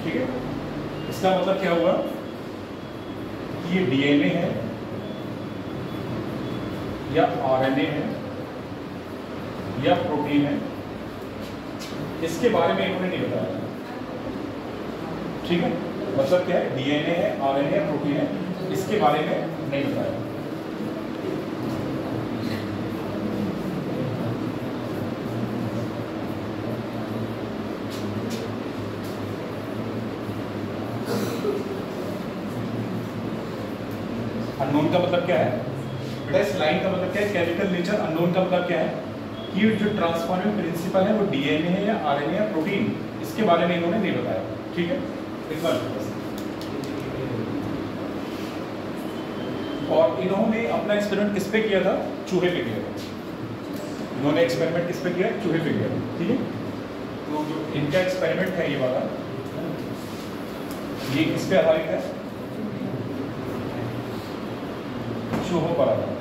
ठीक है, इसका मतलब क्या हुआ? ये डीएनए है या आरएनए है या प्रोटीन है, इसके बारे में इन्होंने नहीं बताया। ठीक है, मतलब क्या है? डीएनए है, आरएनए है, प्रोटीन है, इसके बारे में नहीं बताया। अननोन का मतलब क्या है बेटा? इस लाइन का मतलब क्या है? Chemical nature. अननोन का मतलब क्या है? कि जो ट्रांसफॉर्मिंग प्रिंसिपल है वो डीएनए है या आरएनए या प्रोटीन, इसके बारे में इन्होंने नहीं बताया। ठीक है, इतना और इन्होंने अपना एक्सपेरिमेंट किस पे किया था? चूहे पे किया था। इन्होंने एक्सपेरिमेंट किस पे किया? चूहे पे किया था। ठीक है, तो जो इनका एक्सपेरिमेंट है ये वाला, ये किस पे आधारित है? चूहों पर आधारित।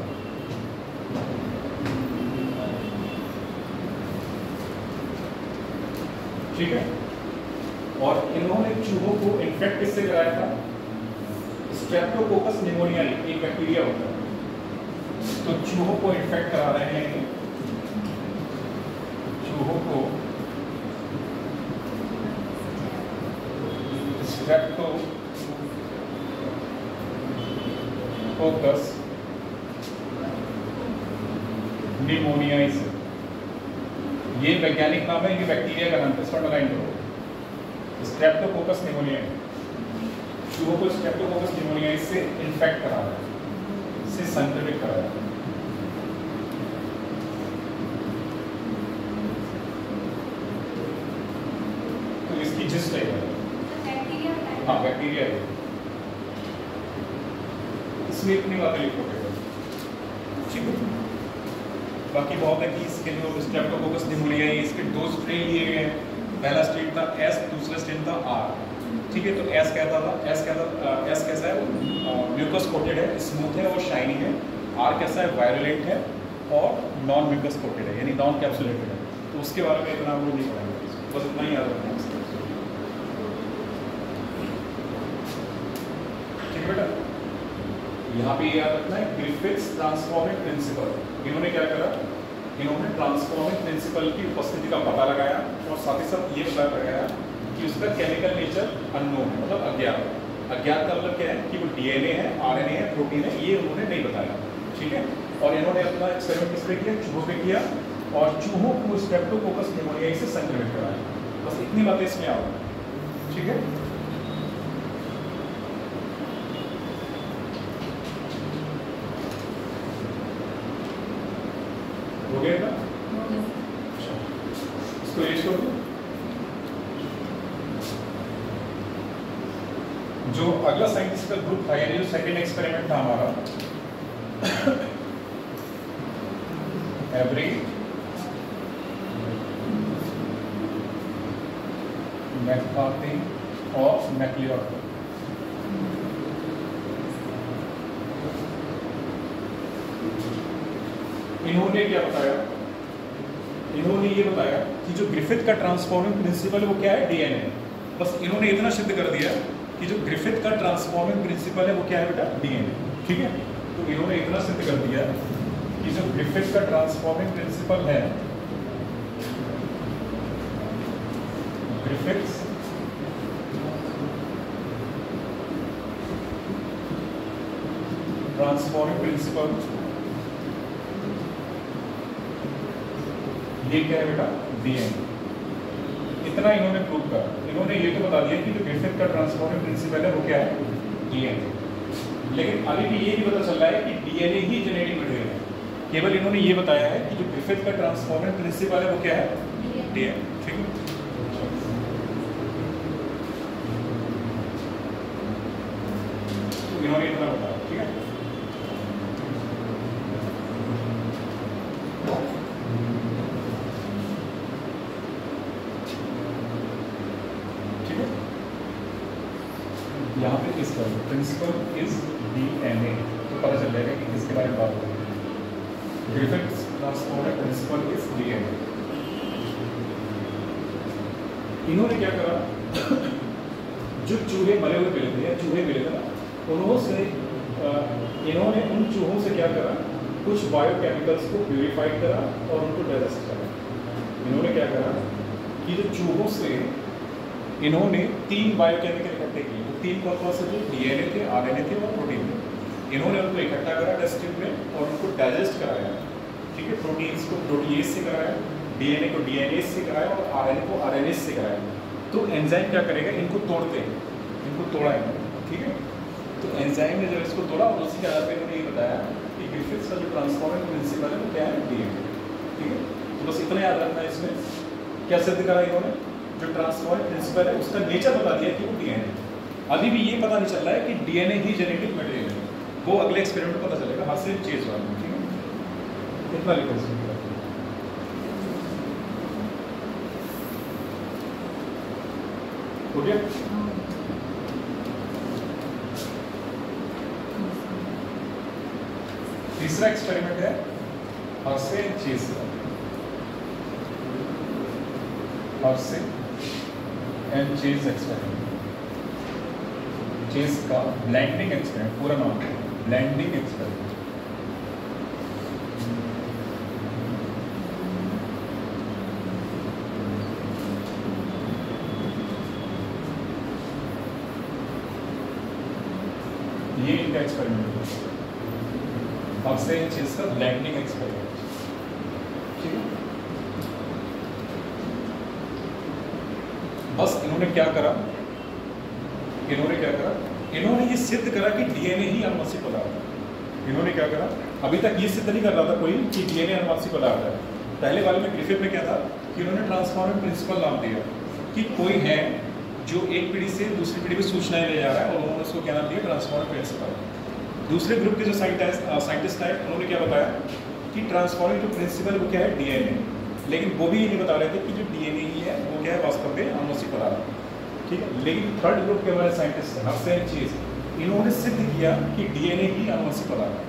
ठीक है, और इन्होंने चूहों को इन्फेक्ट किससे कराया था? स्ट्रेप्टोकोकस निमोनिया, एक बैक्टीरिया होता है। तो चूहों को इन्फेक्ट करा रहे हैं, चूहों को स्ट्रेप्टोकोकस निमोनियाई से। ये वैज्ञानिक नाम है, ये बैक्टीरिया का नाम है, इसको अंडरलाइन करो। स्ट्रेप्टोकोकस निमोनियाई, चूहों को स्ट्रेप्टोकोकस निमोनियाई से इन्फेक्ट करा रहा है, इससे संक्रमित करा रहा है। तो इसकी जिस्ट है, हाँ बैक्टीरिया है, इसमें इतनी बातें लिखो। ठीक है, बाकी बहुत है कि इसके जो स्ट्रेप्टोकोकस निमोनियाई, इसके दो स्ट्रेन लिए गए हैं। पहला स्ट्रेन था एस, दूसरा स्ट्रेन था आर। ठीक है, तो एस कहता था, एस कैसा है? वो म्यूकस कोटेड है, स्मूथ है और शाइनी है। आर कैसा है? वायरुलेंट है और नॉन म्यूकस कोटेड है, यानी नॉन कैप्सुलेटेड है। तो उसके बारे में इतना वो नहीं पढ़ाएंगे, बस इतना ही याद रखना है। ठीक है बेटा, यहाँ पे याद रखना है ग्रिफिथ्स ट्रांसफॉर्मिंग प्रिंसिपल। इन्होंने क्या करा? इन्होंने ट्रांसफॉर्मिंग प्रिंसिपल की उपस्थिति का पता लगाया और साथ ही साथ ये पता लगाया कि उसका केमिकल नेचर अननोन है, मतलब अज्ञात। अज्ञात का मतलब क्या है? कि वो डीएनए है, आरएनए है, प्रोटीन है, ये उन्होंने नहीं बताया। ठीक है, और इन्होंने अपना एक्सपेरिमेंट किस पे किया? चूहों पे किया, और चूहों को स्ट्रेप्टोकोकस निमोनियाई से संक्रमित कराया। बस इतनी बातें इसमें आओ। ठीक है, हो गया ना? इसको रेज कर दो। जो अगला साइंटिफिक ग्रुप था, यानी जो सेकेंड एक्सपेरिमेंट था हमारा, एवरी मैककार्थी और मैक्लियोड। इन्होंने क्या बताया, इन्होंने ये बताया कि जो ग्रिफिथ का ट्रांसफॉर्मिंग प्रिंसिपल है वो क्या है, डीएनए। बस इन्होंने इतना सिद्ध कर दिया कि जो ग्रिफिथ का ट्रांसफॉर्मिंग प्रिंसिपल है वो क्या है बेटा, डीएनए। ठीक है, तो इन्होंने इतना सिद्ध कर दिया कि जो ग्रिफिथ का ट्रांसफॉर्मिंग प्रिंसिपल है, ग्रिफिथ्स ट्रांसफॉर्मिंग प्रिंसिपल, ये क्या है बेटा, डीएनए। इतना इन्होंने प्रूव करा। इन्होंने ये तो बता दिया कि जो ग्रिफिथ का ट्रांसफॉर्मिंग प्रिंसिपल है वो क्या है, डीएनए। लेकिन अभी भी ये नहीं पता चल रहा है कि डीएनए ही जेनेटिक मटेरियल है। केवल इन्होंने ये बताया है कि जो ग्रिफिथ का ट्रांसफॉर्मिंग प्रिंसिपल है वो क्या है, डीएनए। ठीक है, तो इन्होंने इतना बताया। ठीक है, यहाँ पे इसका प्रिंसिपल इज डीएनए, तो पता चल जाएगा कि किसके बारे में बात हो रही है। Griffiths transforming principle is DNA. इन्होंने क्या करा, जो चूहे मरे हुए मिले थे या चूहे मिले थे ना, उन्होंने इन्होंने उन चूहों से क्या करा, कुछ बायोकेमिकल्स को प्यूरिफाइड करा और उनको डाइजेस्ट करा। इन्होंने क्या करा कि जो चूहों से इन्होंने 3 बायोकेमिकल इकट्ठे किए। वो 3 कौन से थे, डीएनए थे, आरएनए थे और प्रोटीन थे। इन्होंने उनको इकट्ठा करा टेस्ट ट्यूब में और उनको डाइजेस्ट कराया। ठीक है, प्रोटीन्स को प्रोटीएज से कराया, डीएनए को डीएनएज से कराया और आरएनए को आरएनएज से कराया। तो एंजाइम क्या करेगा, इनको तोड़ते हैं, इनको तोड़ा है। ठीक है, तो एंजाइम ने जब इसको तोड़ा और उसी के आधार पर इन्होंने ये बताया कि ग्रिफिथ्स का जो ट्रांसफॉर्मिंग प्रिंसिपल है वो क्या है, डीएनए। ठीक है, तो बस इतना याद रखना है। इसमें क्या सिद्ध करा इन्होंने, जो ट्रांसफॉर्मिंग प्रिंसिपल है उसका नेचर बता दिया कि वो डीएनए। अभी भी ये पता नहीं चल रहा है कि डीएनए ही जेनेटिक मटेरियल है, वो अगले एक्सपेरिमेंट में पता चलेगा, हाथ से चेंज वाला। ठीक है, इतना लिखो इसमें। हो गया, तीसरा एक्सपेरिमेंट है हर्से चेज का। Hershey and chase experiment, chase का ब्लेंडिंग एक्सपेरिमेंट, पूरा नाम है ब्लेंडिंग एक्सपेरिमेंट। ये इनका एक्सपेरिमेंट है, हर्से एंड चेज का ब्लेंडिंग एक्सपेरिमेंट। ठीक है, बस इन्होंने क्या करा, इन्होंने ये सिद्ध करा कि डीएनए ही अनुवांशिक पदार्थ है। इन्होंने क्या करा, अभी तक ये सिद्ध नहीं कर रहा था कोई कि डीएनए अनुवांशिक पदार्थ है। पहले वाले में ग्रिफिथ में क्या था कि उन्होंने ट्रांसफॉर्मिंग प्रिंसिपल नाम दिया कि कोई है जो एक पीढ़ी से दूसरी पीढ़ी में सूचनाएं ले जा रहा है और उन्होंने उसको क्या नाम दिया, ट्रांसफॉर्मिंग प्रिंसिपल। दूसरे ग्रुप के जो साइंटिस्ट हैं उन्होंने क्या बताया कि ट्रांसफॉर्मिंग जो प्रिंसिपल वो क्या है, डीएनए। लेकिन वो भी ये नहीं बता रहे थे कि जो डीएनए ही है वो क्या है वास्तव में अनुवांशिक पदार्थ। ठीक है, लेकिन थर्ड ग्रुप के हमारे साइंटिस्ट हैं हर्से एंड चेज, इन्होंने सिद्ध किया कि डीएनए ही अनुवांशिक पदार्थ है।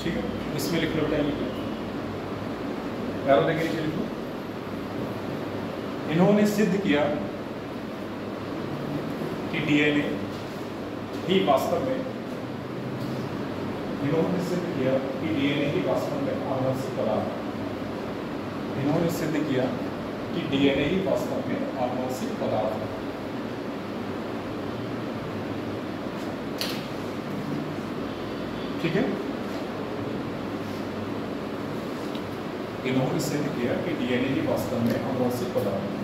ठीक है, इसमें लिख लो बेटा, एरो देके नीचे लिख लो। इन्होंने सिद्ध किया कि डीएनए ही वास्तव में, इन्होंने सिद्ध किया कि डीएनए ही वास्तव में अनुवांशिक पदार्थ है। इन्होंने सिद्ध किया कि डीएनए ही वास्तव में अनुवांशिक पदार्थ है। ठीक है, इन्होंने सिद्ध किया कि डीएनए ही वास्तव में अनुवांशिक पदार्थ है।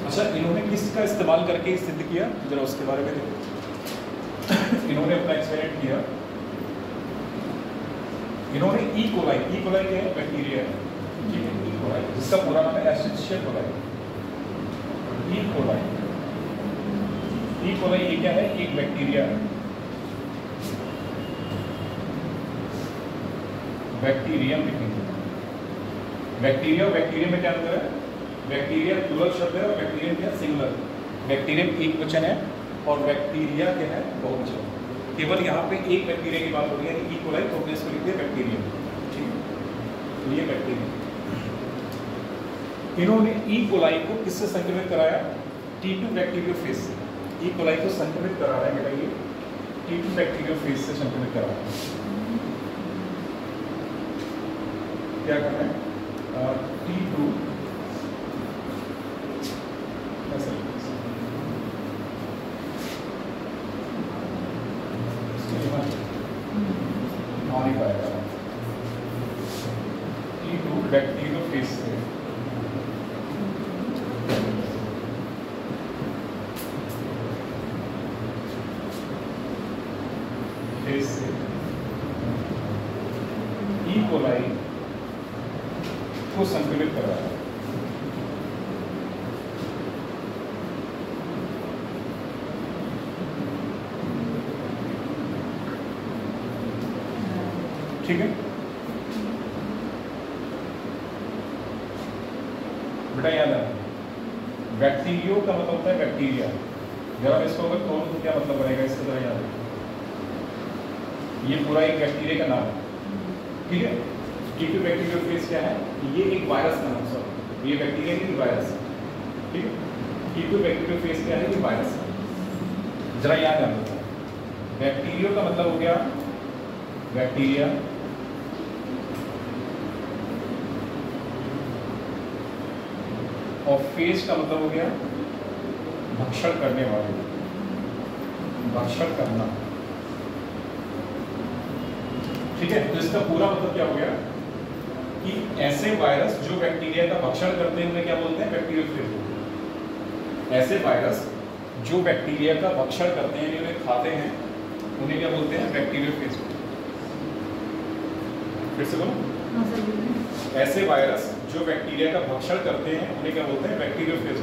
अच्छा, इन्होंने किसका इस्तेमाल करके सिद्ध किया, जरा उसके बारे में देखो। इन्होंने अपना एक्सपेरिमेंट किया, इन्होंने ई कोलाई क्या है, बैक्टीरिया है। ठीक है, ई कोलाई जिसका पूरा नाम है एस्चेरिचिया कोलाई। ई कोलाई ये क्या है, एक बैक्टीरिया है। बैक्टीरियम लिखेंगे। बैक्टीरिया और बैक्टीरियम में क्या अंतर है, बैक्टीरिया प्लूरल शब्द है और बैक्टीरियम क्या है, सिंगुलर। बैक्टीरियम एक वचन है और बैक्टीरिया क्या है, बहुवचन। केवल यहाँ पे एक बैक्टीरिया की बात हो रही है, ई कोलाई, तो हमने इसको लिख दिया बैक्टीरिया। ठीक है, तो ये बैक्टीरिया। इन्होंने ई कोलाई को किससे संक्रमित कराया? T2 बैक्टीरियोफेज से। ई कोलाई को संक्रमित करा रहा है बेटा ये T2 बैक्टीरियोफेज से संक्रमित करा रहा है। क्या करना है? T2 आ नहीं पाएगा। T2 बैक्टीरियोफेज से ई कोलाई को संक्रमित कर रहा है। ठीक है बेटा, याद है बैक्टीरियो का मतलब होता है बैक्टीरिया। जब आप इसको अगर तोड़ तो क्या मतलब बनेगा, इसका जरा याद है। ये पूरा एक बैक्टीरिया का नाम है, ठीक है। T2 बैक्टीरियोफेज क्या है? ये एक वायरस का नाम, सॉरी ये बैक्टीरिया नहीं, वायरस, ठीक है। T2 बैक्टीरियोफेज क्या है? ये वायरस है। जरा याद है, बैक्टीरियो का मतलब हो गया बैक्टीरिया, और फेज का मतलब हो गया भक्षण करने वाले, भक्षण करना, ठीक है। तो इसका पूरा मतलब क्या हो गया कि ऐसे वायरस जो बैक्टीरिया का भक्षण करते हैं उन्हें क्या बोलते हैं? बैक्टीरियोफेज। ऐसे वायरस जो बैक्टीरिया का भक्षण करते हैं, उन्हें खाते हैं, उन्हें क्या बोलते हैं? बैक्टीरियोफेज। फिर से बोलो। ऐसे वायरस जो बैक्टीरिया का भक्षण करते हैं उन्हें क्या बोलते हैं? बैक्टीरियोफेज।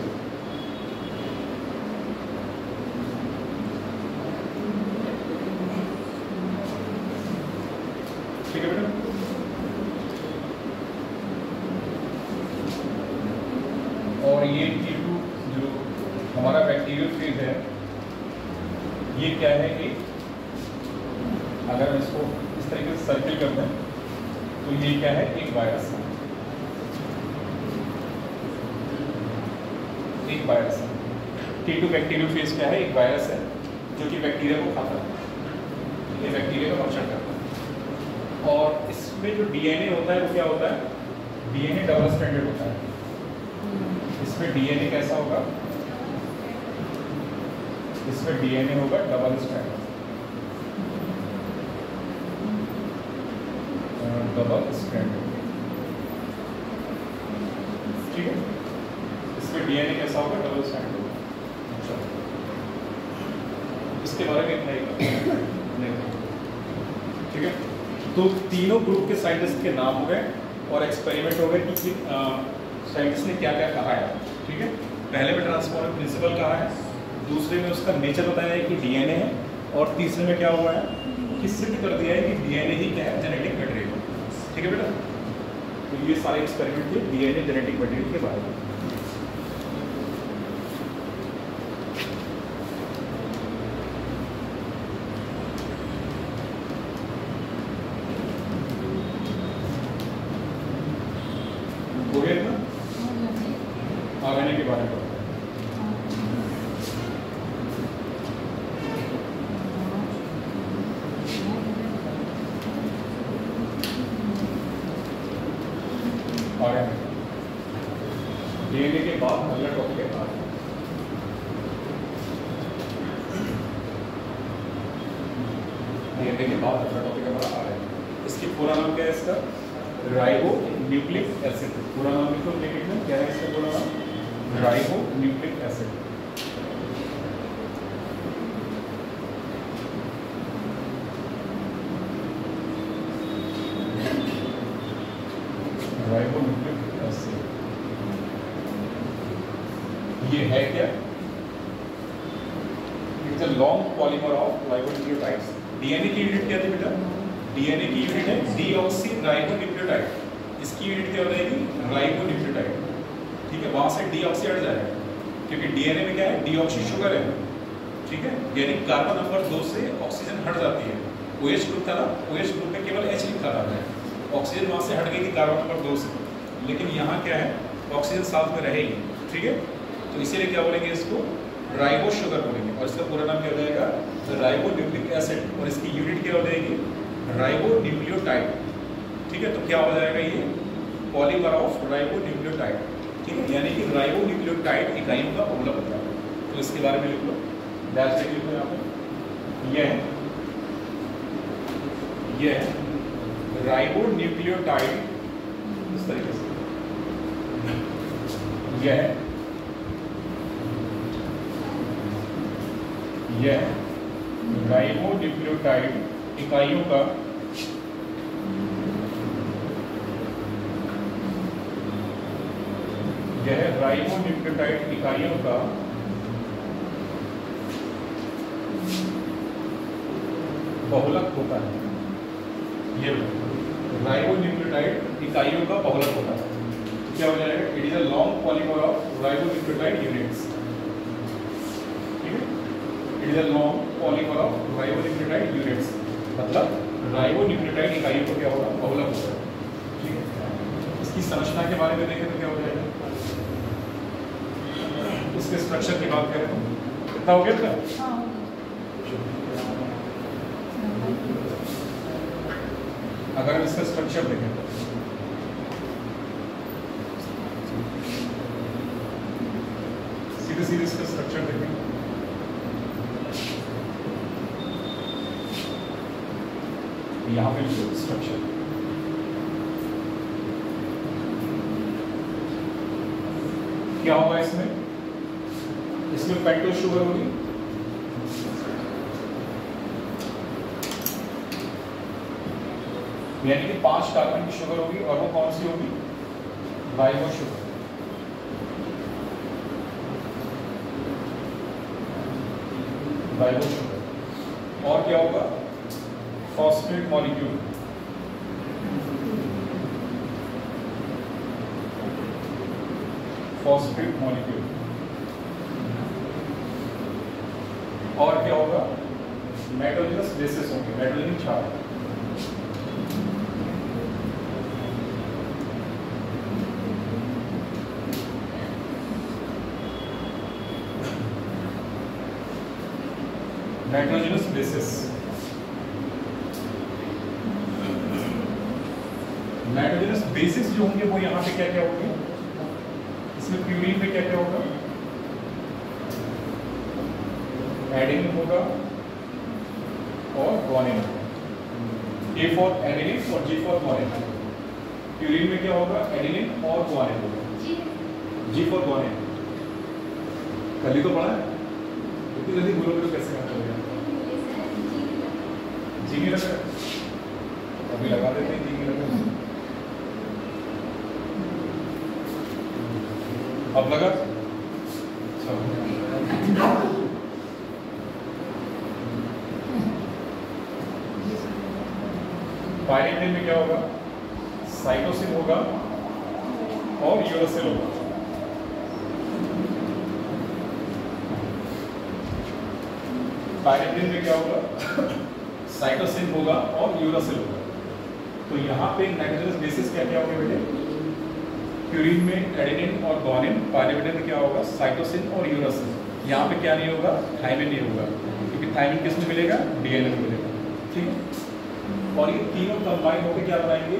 ठीक है बेटा। और ये T2 जो हमारा बैक्टीरियोफेज है, ये क्या है कि अगर हम इसको इस तरीके से सर्किल कर दें तो ये क्या है? एक वायरस है, एक वायरस है। T2 बैक्टीरियोफेज क्या है? एक वायरस है जो कि बैक्टीरिया को खाता है, ये बैक्टीरिया का भक्षण करता है। और इसमें जो डीएनए होता है वो क्या होता है? डीएनए डबल स्ट्रैंडेड होता है। इसमें डीएनए कैसा होगा? इसमें डीएनए होगा डबल स्ट्रैंडेड, डबल स्ट्रैंडेड, ठीक है। इसमें डीएनए कैसा होगा? डबल स्ट्रैंडेड होगा। अच्छा, इसके बारे में इतना ही, ठीक है। तो तीनों ग्रुप के साइंटिस्ट के नाम हो गए और एक्सपेरिमेंट हो गए कि साइंटिस्ट ने क्या क्या कहा है, ठीक है। पहले में ट्रांसफॉर्मर प्रिंसिपल कहा है, दूसरे में उसका नेचर बताया है कि डीएनए है, और तीसरे में क्या हुआ है कि सिद्ध कर दिया है कि डीएनए ही क्या है? जेनेटिक मटेरियल, ठीक है बेटा। तो ये सारे एक्सपेरिमेंट थे डीएनए जेनेटिक मटेरियल के बारे में। आरएनए के बारे में डीएनए के बाद अगला टॉपिक है आरएनए। डीएनए के बाद अगला टॉपिक है आरएनए। इसकी पूरा नाम क्या है? इसका राइबो न्यूक्लिक एसिड। पूरा नाम लिखो ब्रैकेट में, क्या है इसका पूरा नाम? Ribo nucleic acid. Ribo nucleic acid ये है क्या? It's a long polymer of ribonucleotides. DNA की यूनिट क्या थी बेटा? डीएनए की यूनिट है डीऑक्सीराइबोन्यूक्लियोटाइड। इसकी यूनिट क्या हो जाएगी? राइबोन्यूक्लियोटाइड, ठीक है। वहां से डीऑक्सी हट जाएगा क्योंकि डीएनए में क्या है? डीऑक्सी शुगर है, ठीक है, यानी कार्बन नंबर 2 से ऑक्सीजन हट जाती है। OH ग्रुप था ना, OH ग्रुप में केवल H लिखा रहता है, ऑक्सीजन वहाँ से हट गई थी कार्बन नंबर 2 से, लेकिन यहाँ क्या है, ऑक्सीजन साथ में रहेगी। ठीक है, तो इसीलिए क्या बोलेंगे इसको, राइबो शुगर बोलेंगे, और इसका पूरा नाम क्या हो जाएगा, राइबो न्यूक्लिक एसिड, और इसकी यूनिट क्या हो जाएगी, राइबो न्यूक्लियोटाइड। ठीक है, तो क्या हो जाएगा ये, पॉलीमर ऑफ राइबो न्यूक्लियोटाइड। ठीक है, यानी कि राइबो न्यूक्लियोटाइड इकाइयों का बहुलक होता है। तो इसके बारे में लिख लो, डैश से लिख लो यहाँ पे, ये है राइबो न्यूक्लियोटाइड, इस तरीके से यह राइबो न्यूक्लियोटाइड इकाइयों का राइबो न्यूक्लियोटाइड इकाइयों का बहुलक होता है। ये राइबो न्यूक्लियोटाइड इकाइयों का बहुलक होता है, क्या हो जाएगा, it is a long polymer of ribo nucleotide units. ठीक है, it is a long polymer of ribo nucleotide units, मतलब राइबो न्यूक्लियोटाइड इकाइयों को क्या होगा, बहुलक होता है। ठीक है, इसकी संरचना के बारे में देखें तो क्या हो जाएगा, इसके स्ट्रक्चर की बात करें तो कितना हो गया था, अगर हम इसका स्ट्रक्चर देखें तो सीधे सीधे इसका स्ट्रक्चर देखें, यहां पे स्ट्रक्चर क्या होगा, इसमें पेंटोज शुगर होगी, यानी कि 5 कार्बन की शुगर होगी, और वो कौन सी होगी, राइबो शुगर। राइबो शुगर, और क्या होगा, फॉस्फेट मॉलिक्यूल, फॉस्फेट मॉलिक्यूल, और क्या होगा, नाइट्रोजनस बेसिस होंगे, नाइट्रोजन क्षार। नाइट्रोजनस बेसिस, नाइट्रोजनस बेसिस जो होंगे वो यहाँ पे क्या क्या होंगे, इसमें प्यूरिन में क्या क्या होगा, एडेनिन होगा और ग्वानिन होगा, A फॉर एडेनिन और G फॉर ग्वानिन। प्यूरिन में क्या होगा, एडेनिन और ग्वानिन होगा, G फॉर ग्वानिन। कल ही तो पढ़ा है, इतनी जल्दी बोलोगे तो कैसे काम करेगा, जी नहीं लगा, अभी लगा देते हैं, जी नहीं लगा, अब लगा, पायरिथेन में क्या होगा, साइटोसिन होगा और यूरासिल होगा। पायरिथेन में क्या होगा, साइटोसिन होगा और यूरासिल होगा। तो यहाँ पे नाइट्रोजनस बेसिस क्या क्या होंगे बेटे, प्यूरिन में एडेनिन और ग्वानिन, पायरिथेन में क्या होगा, साइटोसिन और यूरासिल। यहाँ पे क्या नहीं होगा, थायमिन नहीं होगा, क्योंकि थायमिन किस में मिलेगा, डीएनए में मिलेगा। ठीक है, और ये तीनों कंबाइन होकर क्या बनाएंगे,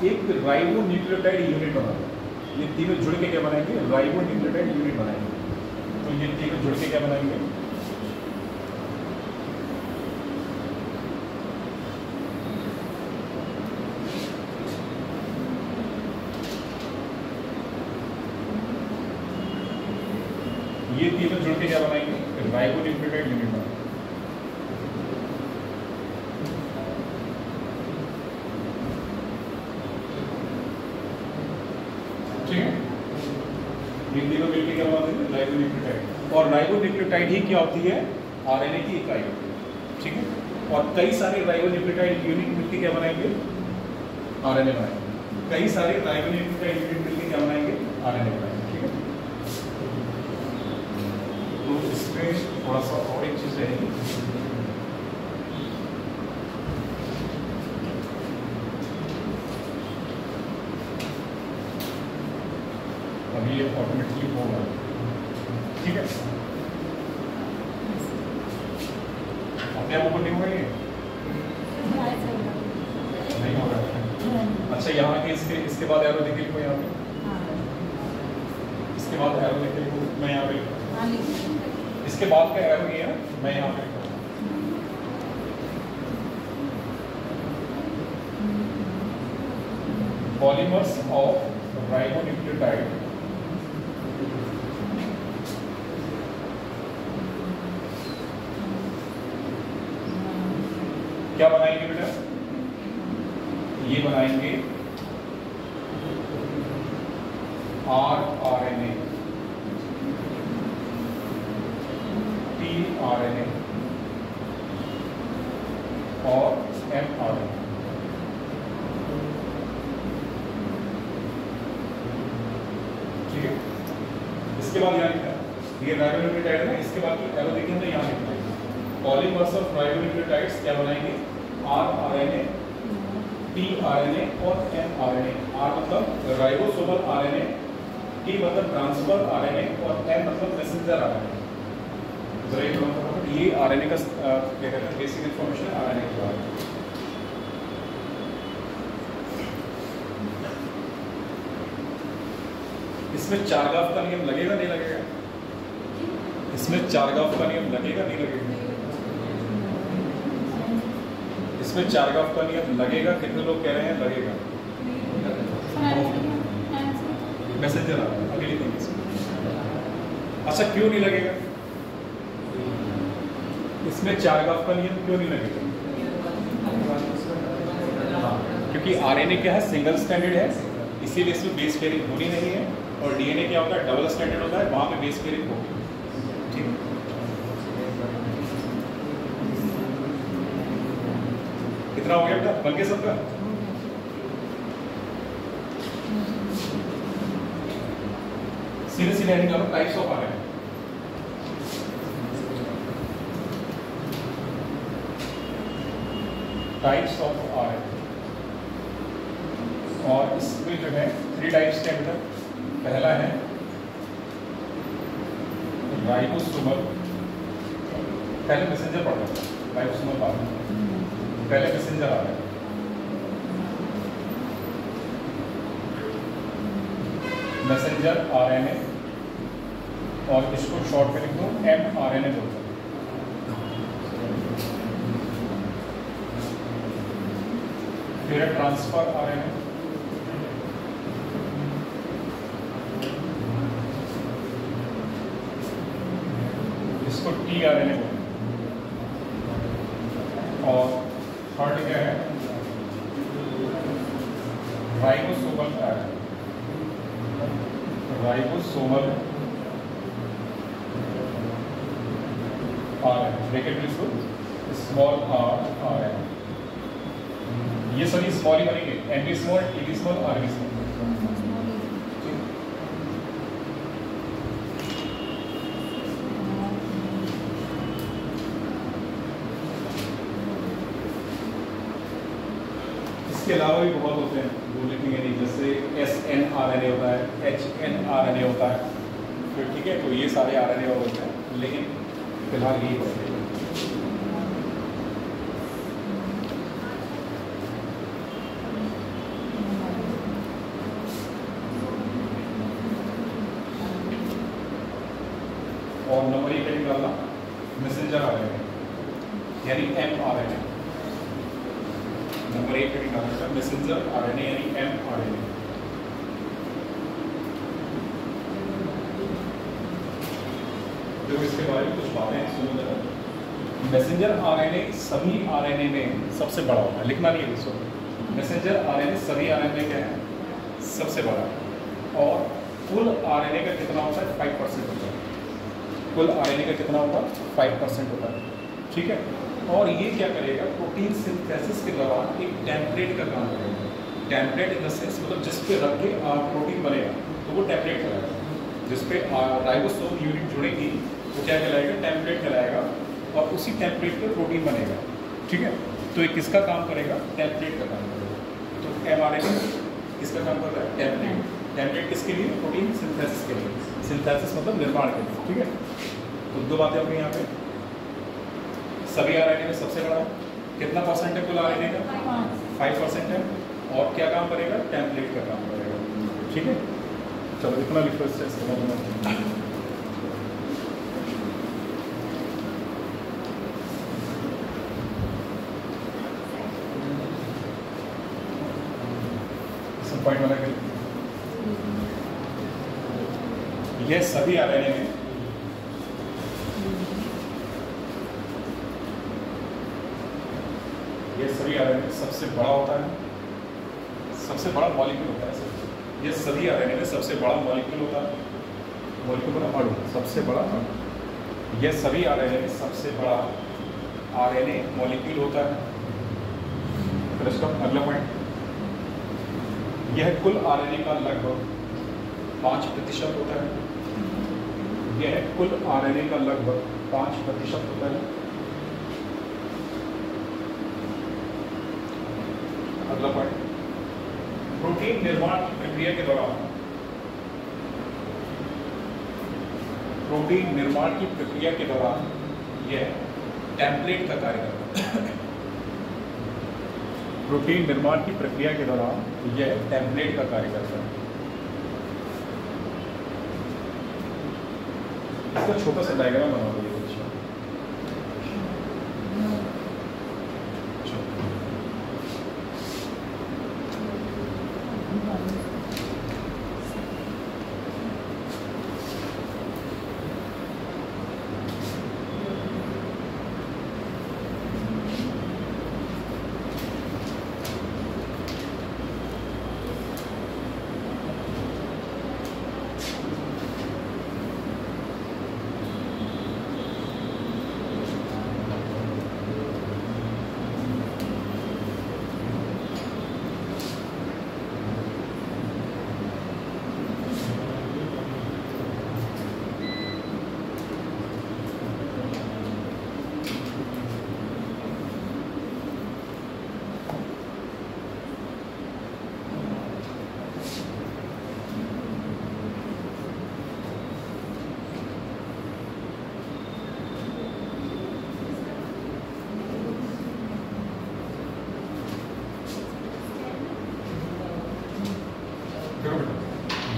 एक राइबो न्यूक्लियोटाइड यूनिट बनाएंगे। ये तीनों जुड़ के क्या बनाएंगे, राइबो न्यूक्लियोटाइड यूनिट बनाएंगे। तो ये तीनों जुड़ के क्या बनाएंगे, ये तीनों जुड़ के क्या बनाएंगे, राइबो न्यूक्लियोटाइड यूनिट बनाएंगे। ठीक है, ये तीनों मिलकर क्या बनाते हैं, राइबो न्यूक्लियोटाइड। और राइबो न्यूक्लियोटाइड ही क्या होती है, आरएनए की इकाई होती है। ठीक है, और कई सारे राइबो न्यूक्लियोटाइड यूनिट मिलकर क्या बनाएंगे, आरएनए बनाएंगे। कई सारे राइबो न्यूक्लियोटाइड यूनिट मिलकर क्या बनाएंगे, आरएनए बनाएंगे। ठीक है, तो इसमें थोड़ा सा और एक चीज़ रहेगी, अभी ये ऑटोमेटिकली होगा, ठीक है, अपने आप ऊपर नहीं होगा ये, नहीं होगा। अच्छा यहाँ के इसके बाद एरो लिख लिखो यहाँ पे, इसके बाद एरो लिख लिखो, मैं यहाँ पे लिखूँ, इसके बाद का एरो ये है, मैं यहाँ पे लिखूँ। पॉलीमर्स ऑफ राइबोन्यूक्लियोटाइड क्या बनाएंगे बेटा? ये बनाएंगे rRNA, tRNA और mRNA। ठीक है, इसके बाद यहाँ लिखा है, ये राइबोन्यूक्लियोटाइड है ना, इसके बाद एरो देखेंगे तो यहाँ लिखना है पॉलीमर्स ऑफ राइबोन्यूक्लियोटाइड्स क्या बनाएंगे? rRNA, tRNA और mRNA। R मतलब राइबोसोमल RNA, T मतलब ट्रांसफर RNA और M मतलब मैसेंजर RNA। ये RNA का क्या कहते हैं, बेसिक इंफॉर्मेशन है RNA के बारे में। इसमें चारगाफ का नियम लगेगा नहीं लगेगा? इसमें चारगाफ का नियम लगेगा नहीं लगेगा? इसमें चारगाफ का नियम लगेगा, कितने लोग कह रहे हैं लगेगा? मैसेंजर आ रहा है, अगली थिंग इसमें। अच्छा क्यों नहीं लगेगा? इसमें चारगाफ का नियम क्यों नहीं लगेगा? हाँ, क्योंकि आरएनए क्या है, सिंगल स्टैंडर्ड है, इसीलिए इसमें बेस पेयरिंग होनी नहीं है। और डीएनए क्या होता है, डबल स्टैंडर्ड होता है, वहां पे बेस पेयरिंग होगी। ठीक है, कितना हो गया बेटा बल्कि सबका? सीधे सीधे हेडिंग करो, types of RNA. Types of RNA, और इसमें जो है 3 टाइप्स के बेटा। पहला है राइबोसोमल, पहले मैसेंजर पढ़ रहा है, राइबोसोमल बाद में, पहले मैसेंजर आ रहा है। मैसेंजर आरएनए, और इसको शॉर्ट में लिख दो mRNA बोलते हैं। फिर है ट्रांसफर आरएनए, इसको tRNA बोलते हैं। और थर्ड क्या है, ribosomal RNA, ribosomal RNA, bracket में इसको स्मॉल आरएनए। ये सभी स्मॉल ही बनेंगे, N B small, T B small, R B small. इसके अलावा भी बहुत होते हैं वो लिखेंगे नहीं, जैसे SNRNA होता है, HNRNA होता है, फिर ठीक है, तो ये सारे RNA और होते हैं, लेकिन फिलहाल यही होते हैं। और नंबर 1 हेडिंग डालना मैसेंजर RNA यानी mRNA। नंबर 1 हेडिंग डालना मैसेंजर RNA यानी mRNA। देखो इसके बारे में कुछ बातें सुनो जरा। मैसेंजर RNA सभी RNA में सबसे बड़ा होता है, लिखना नहीं है इसको। मैसेंजर RNA सभी RNA में क्या है, सबसे बड़ा है। और कुल RNA का कितना होता है, 5% होता है। कुल RNA का कितना होगा, 5% होता है। ठीक है, और ये क्या करेगा, प्रोटीन सिंथेसिस के दौरान एक टेम्पलेट का काम करेगा। टेम्पलेट इन द सेंस मतलब जिस पे रख के प्रोटीन बनेगा, तो वो टेम्पलेट करेगा। जिस पे राइबोसोम यूनिट जुड़ेगी वो क्या कहलाएगा, टेम्पलेट कहलाएगा, और उसी टेम्पलेट पे प्रोटीन बनेगा। ठीक है, तो ये किसका काम करेगा, टेम्पलेट का काम करेगा। तो mRNA किसका काम कर रहा है, टेम्पलेट। टेम्पलेट किसके लिए, प्रोटीन सिंथेसिस के लिए, सिंथेसिस मतलब निर्माण के लिए। ठीक है, तो दो बातें अपनी यहाँ पे, सभी आरएनए में सबसे बड़ा कितना परसेंट है कुल आरएनए का, 5% है, और क्या काम करेगा, टेम्पलेट का काम करेगा। ठीक है, चलो इतना लिखो इससे पॉइंट वाला कर, ये सभी आरएनए में सभी आरएनए में सबसे बड़ा होता है, सबसे बड़ा मॉलिक्यूल होता है सर। ये सभी आरएनए में सबसे बड़ा मॉलिक्यूल होता है, मॉलिक्यूल मतलब अणु, सबसे बड़ा अणु। ये सभी आरएनए में सबसे बड़ा आरएनए मॉलिक्यूल होता है। फिर इसका अगला पॉइंट, यह कुल आरएनए का लगभग 5% होता है। यह कुल आरएनए का लगभग 5% होता है। अगला पॉइंट, प्रोटीन निर्माण की प्रक्रिया के दौरान, प्रोटीन निर्माण की प्रक्रिया के दौरान यह टेम्पलेट का कार्य करता है। प्रोटीन निर्माण की प्रक्रिया के दौरान यह टेम्पलेट का कार्य करता है। इसका छोटा सा डायग्राम बना दीजिए।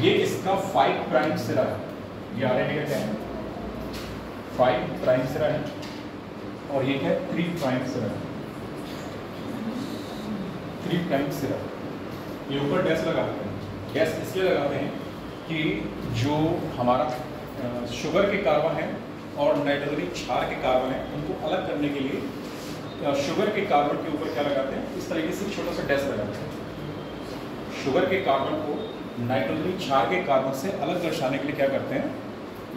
ये इसका 5 प्राइम सिरा है, ये आरएनए का क्या है, 5 प्राइम सिरा है, और ये क्या है, 3 प्राइम सिरा है। 3 प्राइम सिरा, ये ऊपर डैश लगाते हैं। डैश इसलिए लगाते हैं कि जो हमारा शुगर के कार्बन है और नाइट्रोजन क्षार के कार्बन है, उनको अलग करने के लिए शुगर के कार्बन के ऊपर क्या लगाते हैं, इस तरीके से छोटा सा डैश लगाते हैं। शुगर के कार्बन को नाइट्रोजन क्षार के कार्बन से अलग दर्शाने के लिए क्या करते हैं,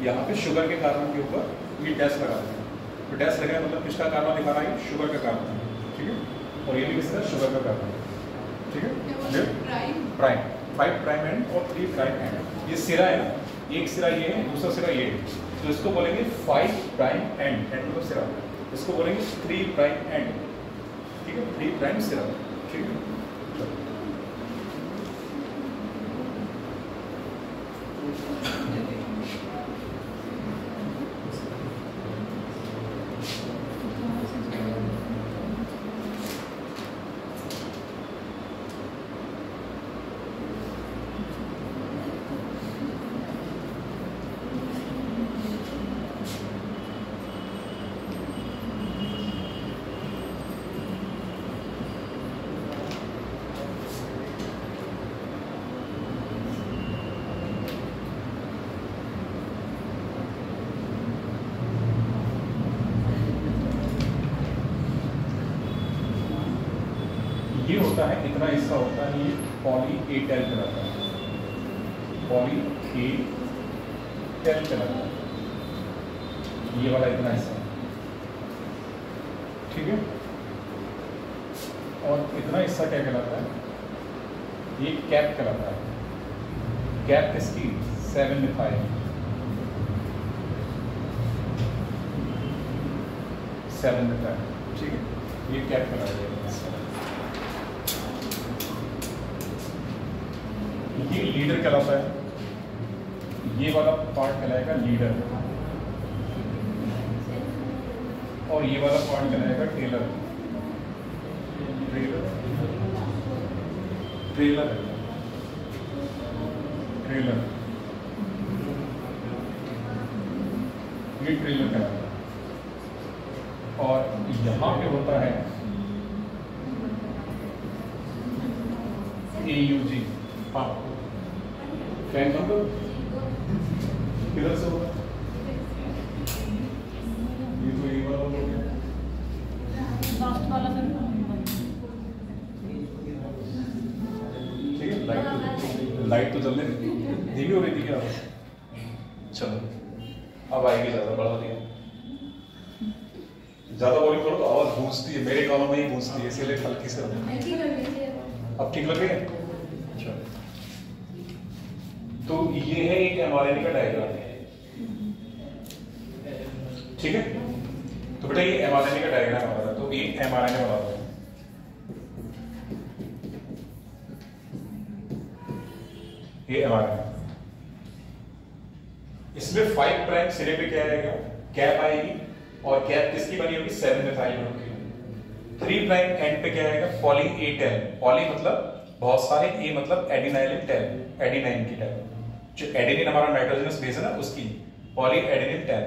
यहाँ पे शुगर के कार्बन के ऊपर ये डैश लगाते हैं। तो डैश लगाए मतलब किसका कार्बन दिखा रहा है, शुगर का कार्बन, ठीक है, और ये भी किसका, शुगर का कार्बन, ठीक है। प्राइम 5 प्राइम एंड और 3 प्राइम एंड, ये सिरा है ना, एक सिरा ये है, दूसरा सिरा ये है, तो इसको बोलेंगे 5 प्राइम एंड, एंड मतलब सिरा, इसको बोलेंगे 3 प्राइम एंड, ठीक है, 3 प्राइम सिरा, ठीक है। ये होता है, इतना हिस्सा होता है, ये पॉली ए टेल कहलाता है, पॉली ए टेल कहलाता है, ये वाला इतना हिस्सा, ठीक है। और इतना हिस्सा क्या कहलाता है, ये कैप कहलाता है। कैप किसकी, 7 मिथाइल, 7 मिथाइल, ठीक है, ये कैप करा दिया। ये लीडर कहलाता है, ये वाला पार्ट कहलाएगा लीडर, और ये वाला पार्ट कहलाएगा टेलर। ट्रेलर ट्रेलर ट्रेलर ये ट्रेलर कहलाता है। और यहाँ पे होता है AUG, हाँ फैन नंबर किधर से होगा, ये तो ये वाला हो गया, लास्ट वाला ठीक है। लाइट तो जलने धीमी हो रही थी क्या? चलो अब आएगी, ज़्यादा बढ़ा दिया, ज़्यादा वॉल्यूम करो तो आवाज़ गूंजती है, मेरे कानों में ही गूंजती है, इसीलिए हल्की से। अब ठीक लग रही है? अच्छा, तो ये है एक mRNA का डायग्राम, ठीक है। तो बेटा ये mRNA का डायग्राम हमारा, तो एक mRNA बना दो, ये mRNA। इसमें 5 प्राइम सिरे पे क्या आएगा, कैप आएगी, और कैप किसकी बनी होगी, 7 मिथाइल ग्रुप की। 3 प्राइम एंड पे क्या आएगा, पॉली ए टेल, पॉली मतलब बहुत सारे, ए मतलब एडिनाइल टेल, एडिनाइन की टेल, जो एडेनिन हमारा नाइट्रोजनस बेस है ना उसकी, पॉली एडेनिन टेल,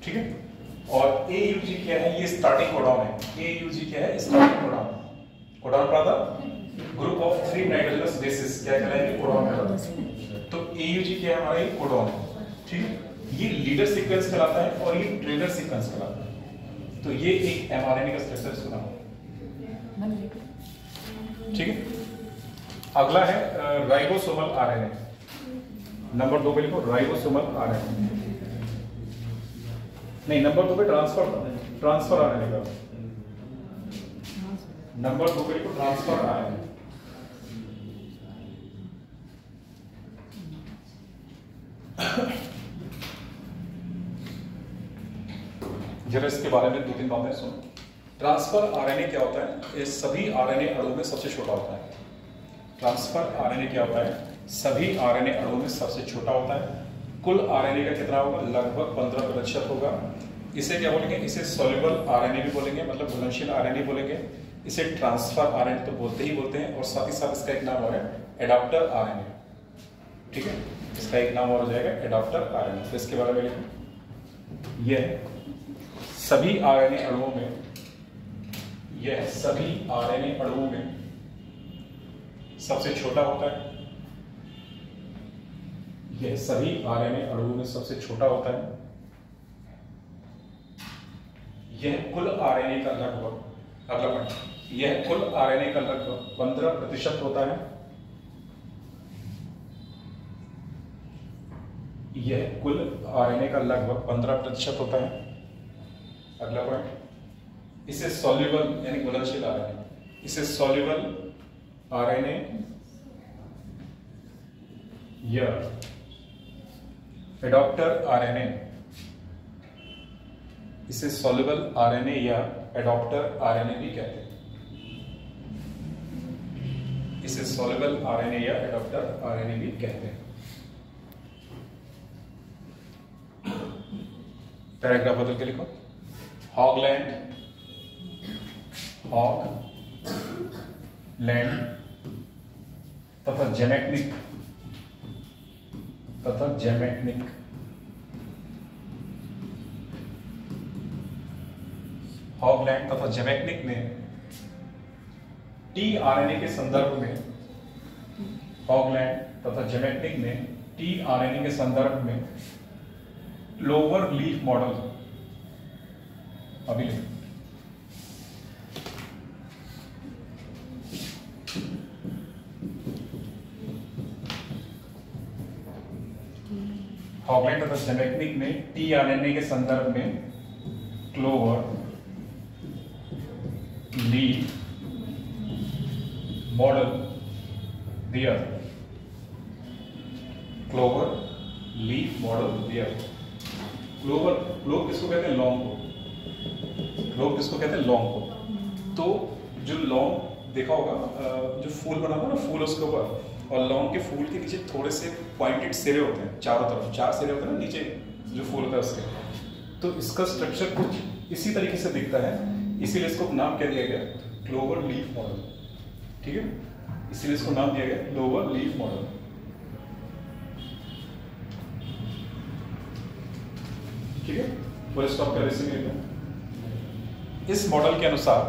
ठीक है। और AUG क्या है, ये स्टार्टिंग कोडॉन है। AUG क्या है, स्टार्टिंग कोडॉन, कोडॉन का ग्रुप ऑफ 3 नाइट्रोजनस बेसिस क्या कहलाएंगे, कोडॉन कहलाता है। तो AUG क्या है हमारा, ये कोडॉन है, ठीक है। ये लीडर सीक्वेंस कहलाता है और ये ट्रेलर सीक्वेंस कहलाता है। तो ये एक mRNA का स्ट्रक्चर सुना, ठीक है। अगला है राइबोसोमल RNA, नंबर 2 पे लिखो राइबोसोमल RNA, नहीं नंबर 2 पे ट्रांसफर RNA का, नंबर 2 पे लिखो ट्रांसफर RNA। जरा इसके बारे में 2-3 बातें सुनो। ट्रांसफर RNA क्या होता है, ये सभी RNA अणुओं में सबसे छोटा होता है। ट्रांसफर RNA क्या होता है, सभी RNA अणुओं में सबसे छोटा होता है। कुल RNA का कितना होगा, लगभग 15% होगा। इसे क्या बोलेंगे, इसे सॉल्युबल RNA भी बोलेंगे, मतलब घुलनशील RNA बोलेंगे। इसे ट्रांसफर RNA तो बोलते ही बोलते हैं, और साथ ही साथ इसका एक नाम और है एडाप्टर RNA, ठीक है। इसका एक नाम और हो जाएगा एडाप्टर RNA। तो इसके बारे में लिखो, यह सभी RNA अणुओं में, यह सभी RNA अणुओं में सबसे छोटा होता है। यह सभी RNA अणुओं में सबसे छोटा होता है। यह कुल RNA का लगभग, अगला पॉइंट, यह कुल RNA का लगभग 15% होता है। यह कुल RNA का लगभग 15% होता है। अगला पॉइंट, इसे सॉल्युबल यानी घुलनशील RNA, इसे सॉल्युबल RNA या एडॉप्टर RNA, इसे सॉल्युबल RNA या एडॉप्टर RNA भी कहते हैं। इसे सॉल्युबल RNA या एडॉप्टर RNA भी कहते हैं। पैराग्राफ बदल के लिखो, हॉगलैंड तथा जेमेटनिक हॉगलैंड तथा जेमेटनिक ने tRNA के संदर्भ में, हॉगलैंड तथा जेमेटनिक ने tRNA के संदर्भ में क्लोवर लीफ मॉडल, अभी लिखो, हॉगलैंड तथा जेमेटनिक ने tRNA के संदर्भ में क्लोवर लीफ मॉडल दिया। क्लोवर लीफ मॉडल दिया। क्लोवर, क्लोव किसको कहते हैं, लॉन्ग को, लोब किसको कहते हैं? लॉन्ग को। तो जो लॉन्ग देखा होगा, जो फूल बना था ना, फूल उसके ऊपर, और लॉन्ग के फूल के नीचे थोड़े से पॉइंटेड सिरे होते हैं चारों तरफ, 4 सिरे होते हैं ना नीचे जो फूल होता है उसके। तो इसका स्ट्रक्चर कुछ इसी तरीके से दिखता है, इसीलिए इसको नाम क्या दिया गया? Clover leaf model. ठीक है, इसीलिए इसको नाम दिया गया क्लोवर लीफ मॉडल। ठीक है, फुल स्टॉप कर इसी। इस मॉडल के अनुसार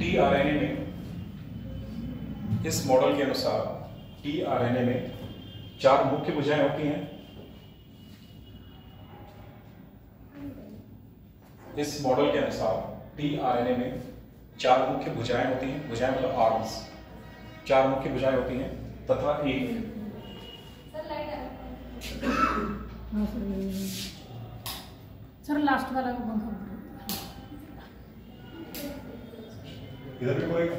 टीआरएनए में, इस मॉडल के अनुसार टीआरएनए में 4 मुख्य भुजाएं होती हैं। इस मॉडल के अनुसार टीआरएनए में 4 मुख्य भुजाएं होती हैं। भुजाएं मतलब आर्म्स, 4 मुख्य भुजाएं होती हैं तथा एक सर लास्ट वाला को बंद कर इधर भी बोलेगा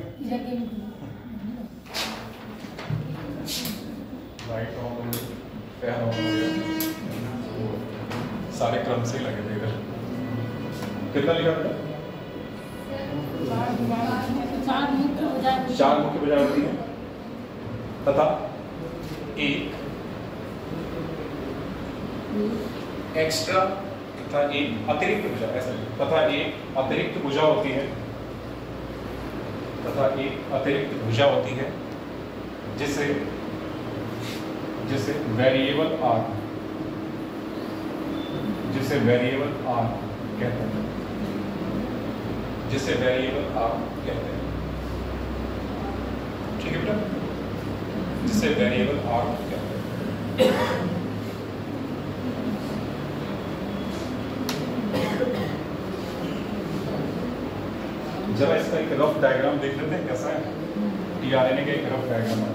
लाइट ऑन हो गई, फैन ऑन हो गया, सारे क्रम से ही लगे थे इधर। कितना लिखा था? 4 मुख्य भुजाएं, 4 मुख्य भुजाएं होती हैं तथा एक एक्स्ट्रा तथा एक अतिरिक्त भुजा, ऐसा तथा एक अतिरिक्त भुजा होती है, तथा एक अतिरिक्त भुजा होती है जिसे वेरिएबल आर्म, जिसे वेरिएबल आर्म कहते हैं, जिसे वेरिएबल आर्म कहते हैं। ठीक है बेटा, जिसे वेरिएबल आर्म कहते हैं। जरा इसका एक रफ डायग्राम देख लेते हैं कैसा है। टीआरएनए का एक रफ डायग्राम है।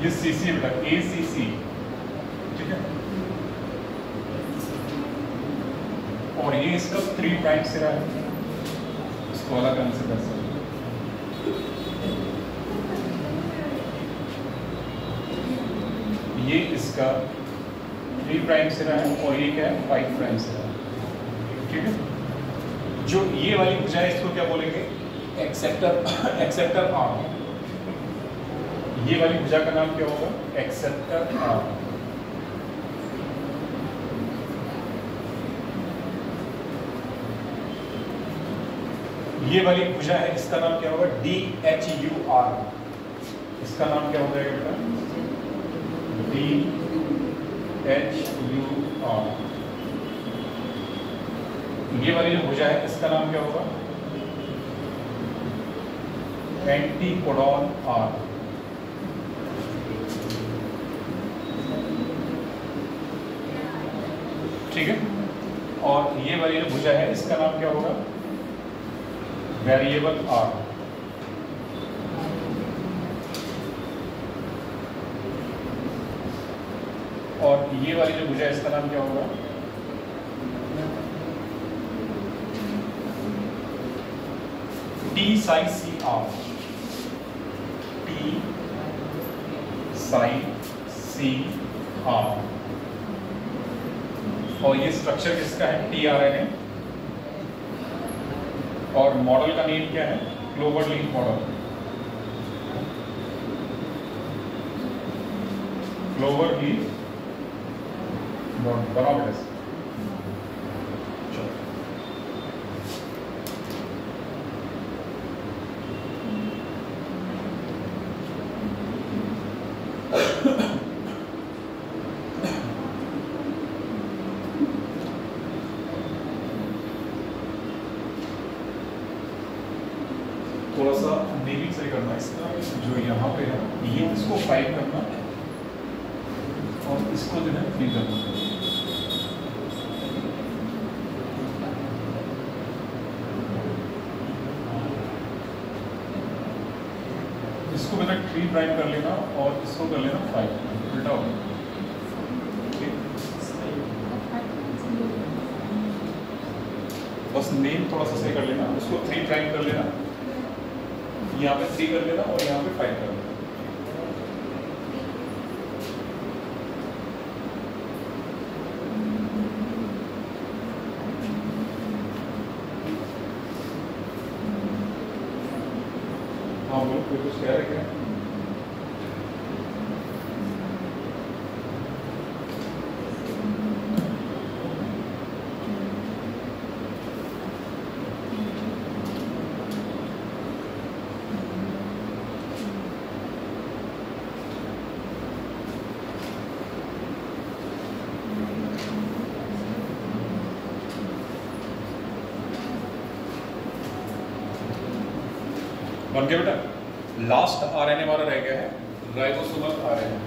ये सीसी बेटा, ACC, ठीक है। और ये इसका 3 प्राइम सिरा है, इसको अलग ढंग से कर सकते हैं। ये इसका 3 प्राइम सिरा है और ये क्या है? 5 प्राइम सिरा है, ठीक है। जो ये वाली भुजा है इसको क्या बोलेंगे? Acceptor arm. ये वाली भुजा का नाम क्या होगा? Acceptor arm. ये वाली भुजा है, इसका नाम क्या होगा? DHUR। इसका नाम क्या हो जाएगा बेटा? DHUR। ये वाली जो भुजा है इसका नाम क्या होगा? Anticodon arm. ठीक है। और ये वाली जो भुजा है इसका नाम क्या होगा? Variable arm. और ये वाली जो भुजा है इसका नाम क्या होगा? TCR। साइन सी आर, और ये स्ट्रक्चर किसका है, टीआरएनए, और मॉडल का नेम क्या है, clover leaf model. Clover leaf बनाओ बेटा। थोड़ा सा नेमिंग सही करना इसका, जो यहाँ पे है ये इसको 5 करना और इसको जो है 3 करना। इसको बेटा 3 प्राइम कर लेना और इसको कर लेना 5, उल्टा हो गया। बस नेम थोड़ा सा सही कर लेना, उसको 3 प्राइम कर लेना, यहाँ पे 3 कर लेना और यहाँ पे 5 कर लेना। हाँ बोलो, कोई कुछ कह रहे क्या? बन गया बेटा। लास्ट आरएनए हमारा रह गया है राइबोसोमल आरएनए।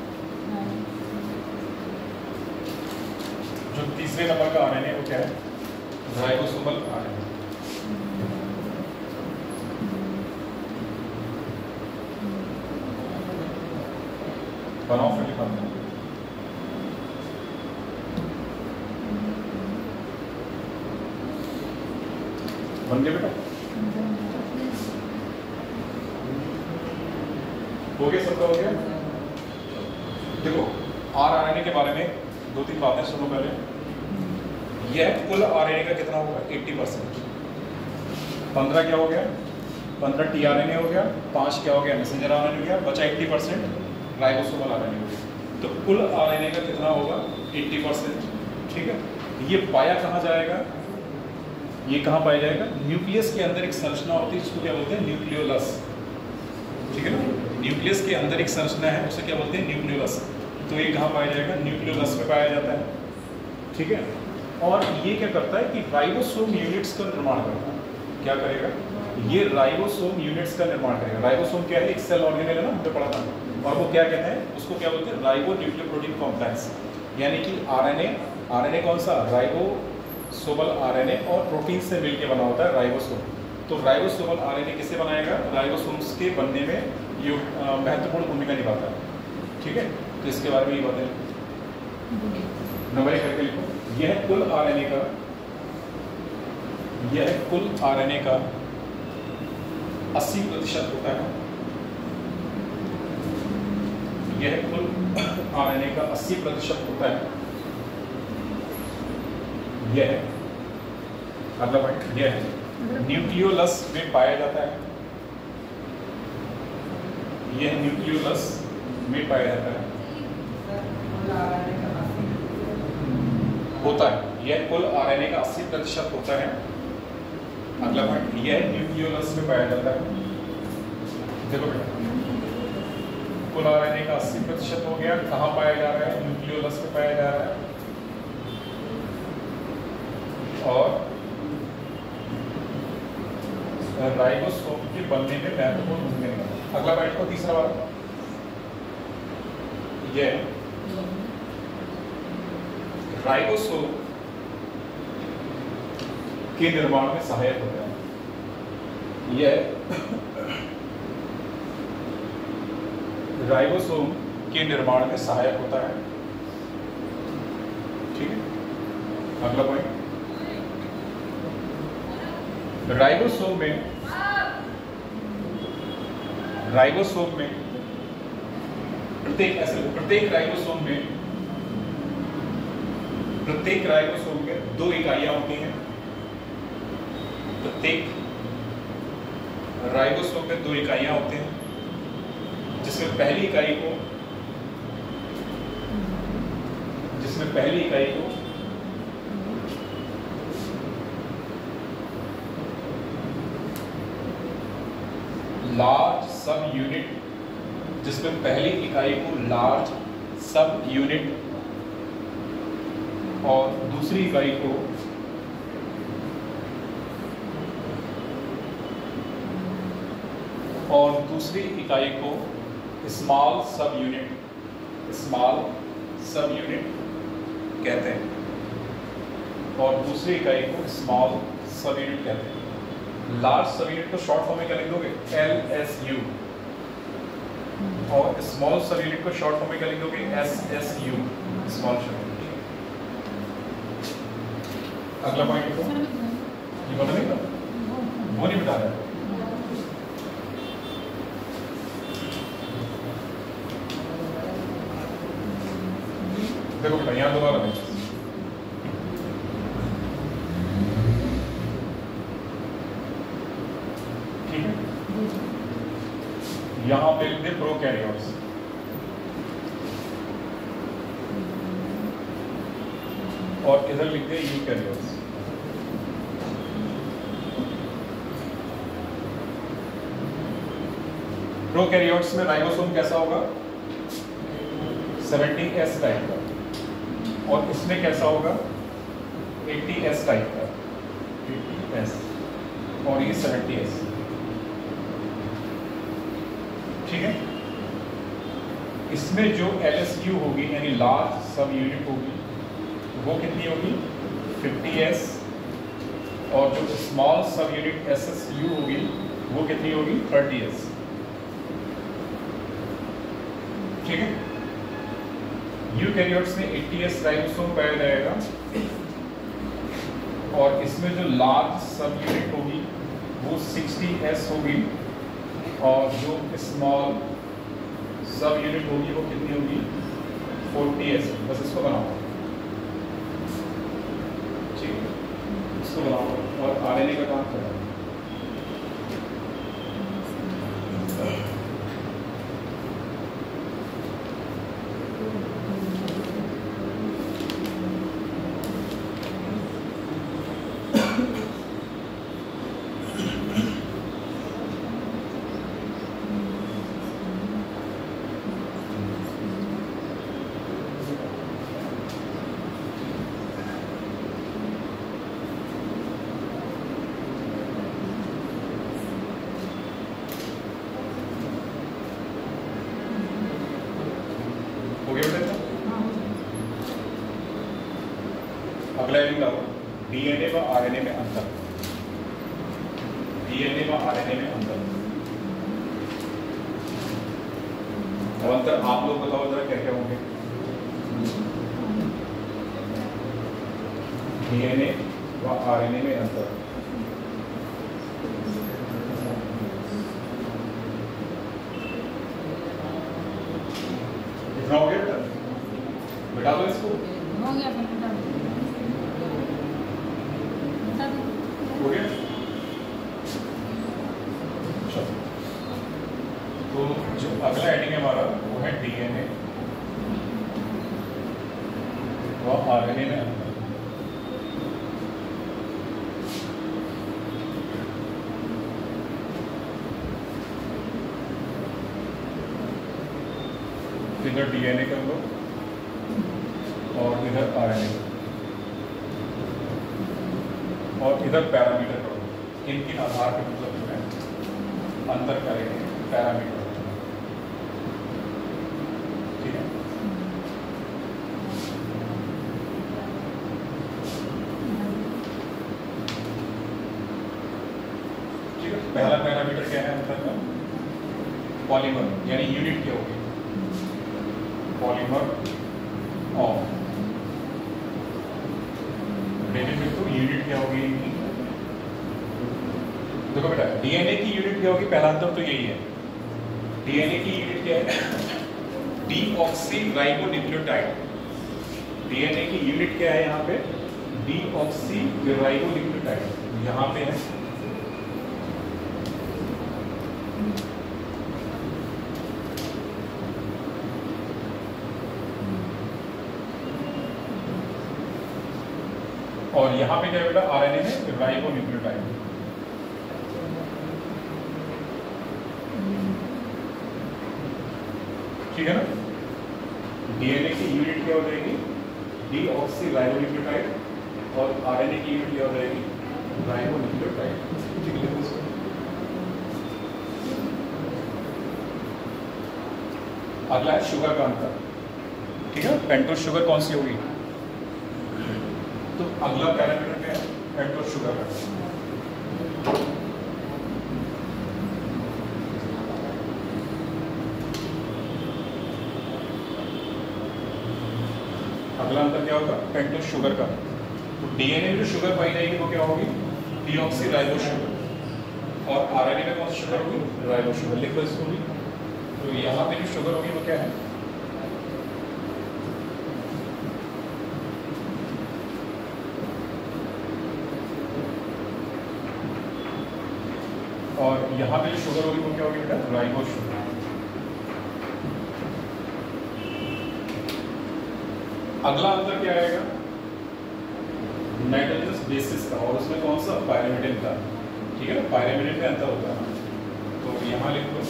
जो तीसरे नंबर का आरएनए वो क्या है, राइबोसोमल आरएनए। बनाओ फिर लिखाते हैं। बन गया बेटा, हो गया, सबका हो गया। देखो आरएनए के बारे में 2-3 बातें सुनो पहले। यह कुल आरएनए का कितना होगा, 80%। 15 क्या हो गया, 15 टीआरएनए हो गया, 5 क्या हो गया, मैसेंजर आरएनए हो गया, बचा 80% राइबोसोमल आरएनए हो गया। तो कुल आरएनए का कितना होगा, 80%। ठीक है, ये पाया कहाँ जाएगा, ये कहाँ पाया जाएगा, न्यूक्लियस के अंदर एक संरचना होती है जिसको क्या बोलते हैं, न्यूक्लियोलस। ठीक है ना, न्यूक्लियस के अंदर एक संरचना है उसे क्या बोलते हैं, न्यूक्लियोलस। तो ये कहाँ पाया जाएगा, न्यूक्लियोलस में पाया जाता है। ठीक है, और ये क्या करता है कि राइबोसोम यूनिट्स का निर्माण करता है। क्या करेगा, ये राइबोसोम यूनिट्स का निर्माण करेगा। राइबोसोम क्या है, एक सेल ऑर्गेनेल है ना, हमने पढ़ा था। और वो क्या कहते हैं, उसको क्या बोलते हैं, राइबो न्यूक्लियोप्रोटीन कॉम्प्लेक्स। यानी कि आरएनए कौन सा, राइबोसोमल आरएनए और प्रोटीन से मिलकर बना होता है राइबोसोम। तो राइबोसोमल आरएनए किससे बनाएगा, राइबोसोम्स के बनने में ये महत्वपूर्ण भूमिका निभाता है। ठीक है, तो इसके बारे में ये बातें नंबर 1 करके लिखो। यह कुल आरएनए का 80% होता है। यह कुल आरएनए का 80% होता है। यह मतलब यह न्यूक्लियोलस में पाया जाता है। यह न्यूक्लियोलस में पाया जाता है, होता है। यह कुल आरएनए का 80% होता है। अगला पॉइंट, यह न्यूक्लियोलस में पाया जाता है। देखो बेटा, कुल आरएनए का 80% हो गया, कहाँ पाया जा रहा है, न्यूक्लियोलस में पाया जा रहा है। और राइबोसोम के बनने में महत्वपूर्ण भूमिका निभाता है। अगला पॉइंट को तीसरा वाला, यह राइबोसोम के निर्माण में सहायक होता है। यह राइबोसोम के निर्माण में सहायक होता है। ठीक है, अगला पॉइंट, राइबोसोम में प्रत्येक राइबोसोम में 2 इकाइयां होती हैं। प्रत्येक राइबोसोम में 2 इकाइयां होती हैं, जिसमें पहली इकाई को लार्ज सब यूनिट, और दूसरी इकाई को स्मॉल सब यूनिट कहते हैं, और दूसरी इकाई को स्मॉल सब यूनिट कहते हैं। लार्ज सब यूनिट को शॉर्ट फॉर्म में क्या लिख दोगे? LSU, और स्मॉल सब यूनिट को शॉर्ट फॉर्म में क्या लिख दोगे? SSU, स्मॉल सब यूनिट। अगला पॉइंट लिखो। ये पता नहीं था, वो नहीं बता रहा। देखो बेटा, यहाँ दोबारा देखें। ठीक है, यहाँ पे लिख दे प्रोकैरियोट्स, और इधर लिख दे यूकैरियोट्स। प्रोकैरियोट्स में राइबोसोम कैसा होगा? 70S टाइप का, और इसमें कैसा होगा? 80S टाइप का, 80S, और ये 70S। ठीक है, इसमें जो LSU होगी यानी लार्ज सब यूनिट होगी, वो कितनी होगी? 50S, और जो स्मॉल सब यूनिट SSU होगी वो कितनी होगी? 30S। ठीक है, यूकैरियोट्स में 80S राइबोसोम पाया जाएगा, और इसमें जो लार्ज सब यूनिट होगी वो 60S होगी, और जो स्मॉल सब यूनिट होगी वो कितनी होगी? 40S। बस इसको बनाओ, ठीक है, इसको बनाओ, और RNA का काम करो। अगला DNA व RNA में अंतर। DNA व RNA में अंतर। अब अंतर आप लोग बताओ जरा, क्या क्या होंगे? DNA व RNA में अंतर। इतना हो गया बेटा? बेटा दो इसको। हो गया बेटा। हो गया? चलो, तो जो अगला हेडिंग है हमारा वो है DNA व RNA में अंतर। इधर DNA कर लो और इधर RNA, और इधर पैरामीटर करो। किन किन आधार पे मतलब जो है अंतर करेंगे? पैरामीटर। ठीक है, ठीक है। पहला पैरामीटर क्या है अंतर का? पॉलीमर, यानी यूनिट क्या होगी? Polymer of. तो यूनिट क्या होगी? देखो बेटा, DNA की यूनिट क्या होगी? पहला अंतर तो यही है। DNA की यूनिट क्या है? डीऑक्सीराइबोन्यूक्लियोटाइड। डीएनए की यूनिट क्या है यहाँ पे? डीऑक्सीराइबोन्यूक्लियोटाइड यहाँ पे है। और यहाँ पे क्या है बेटा? आरएनए में राइबोन्यूक्लियोटाइड। ठीक है ना? डीएनए की यूनिट क्या हो जाएगी? डीऑक्सीराइबोन्यूक्लियोटाइड, और आरएनए की यूनिट क्या हो जाएगी? राइबोन्यूक्लियोटाइड। ठीक है। अगला है शुगर का अंतर। ठीक है, पेंटोज शुगर कौन सी होगी? तो अगला पैरामीटर क्या है? पेंटोज शुगर का। अगला अंतर क्या होगा? पेंटोज शुगर का। तो डीएनए में जो शुगर पाई जाएगी वो क्या होगी? डीऑक्सीराइबो शुगर, और आरएनए में कौन सी शुगर होगी? Ribo sugar. लिखो इसको भी। तो यहाँ पे जो शुगर होगी वो क्या है? और यहाँ पे जो शुगर होगी वो क्या होगी बेटा? Ribo sugar. अगला अंतर क्या आएगा? नाइट्रोजनस बेसिस का, और उसमें कौन सा? पायरिमिडिन का। ठीक है ना? पायरिमिडिन में अंतर होता है। तो यहाँ लिख लो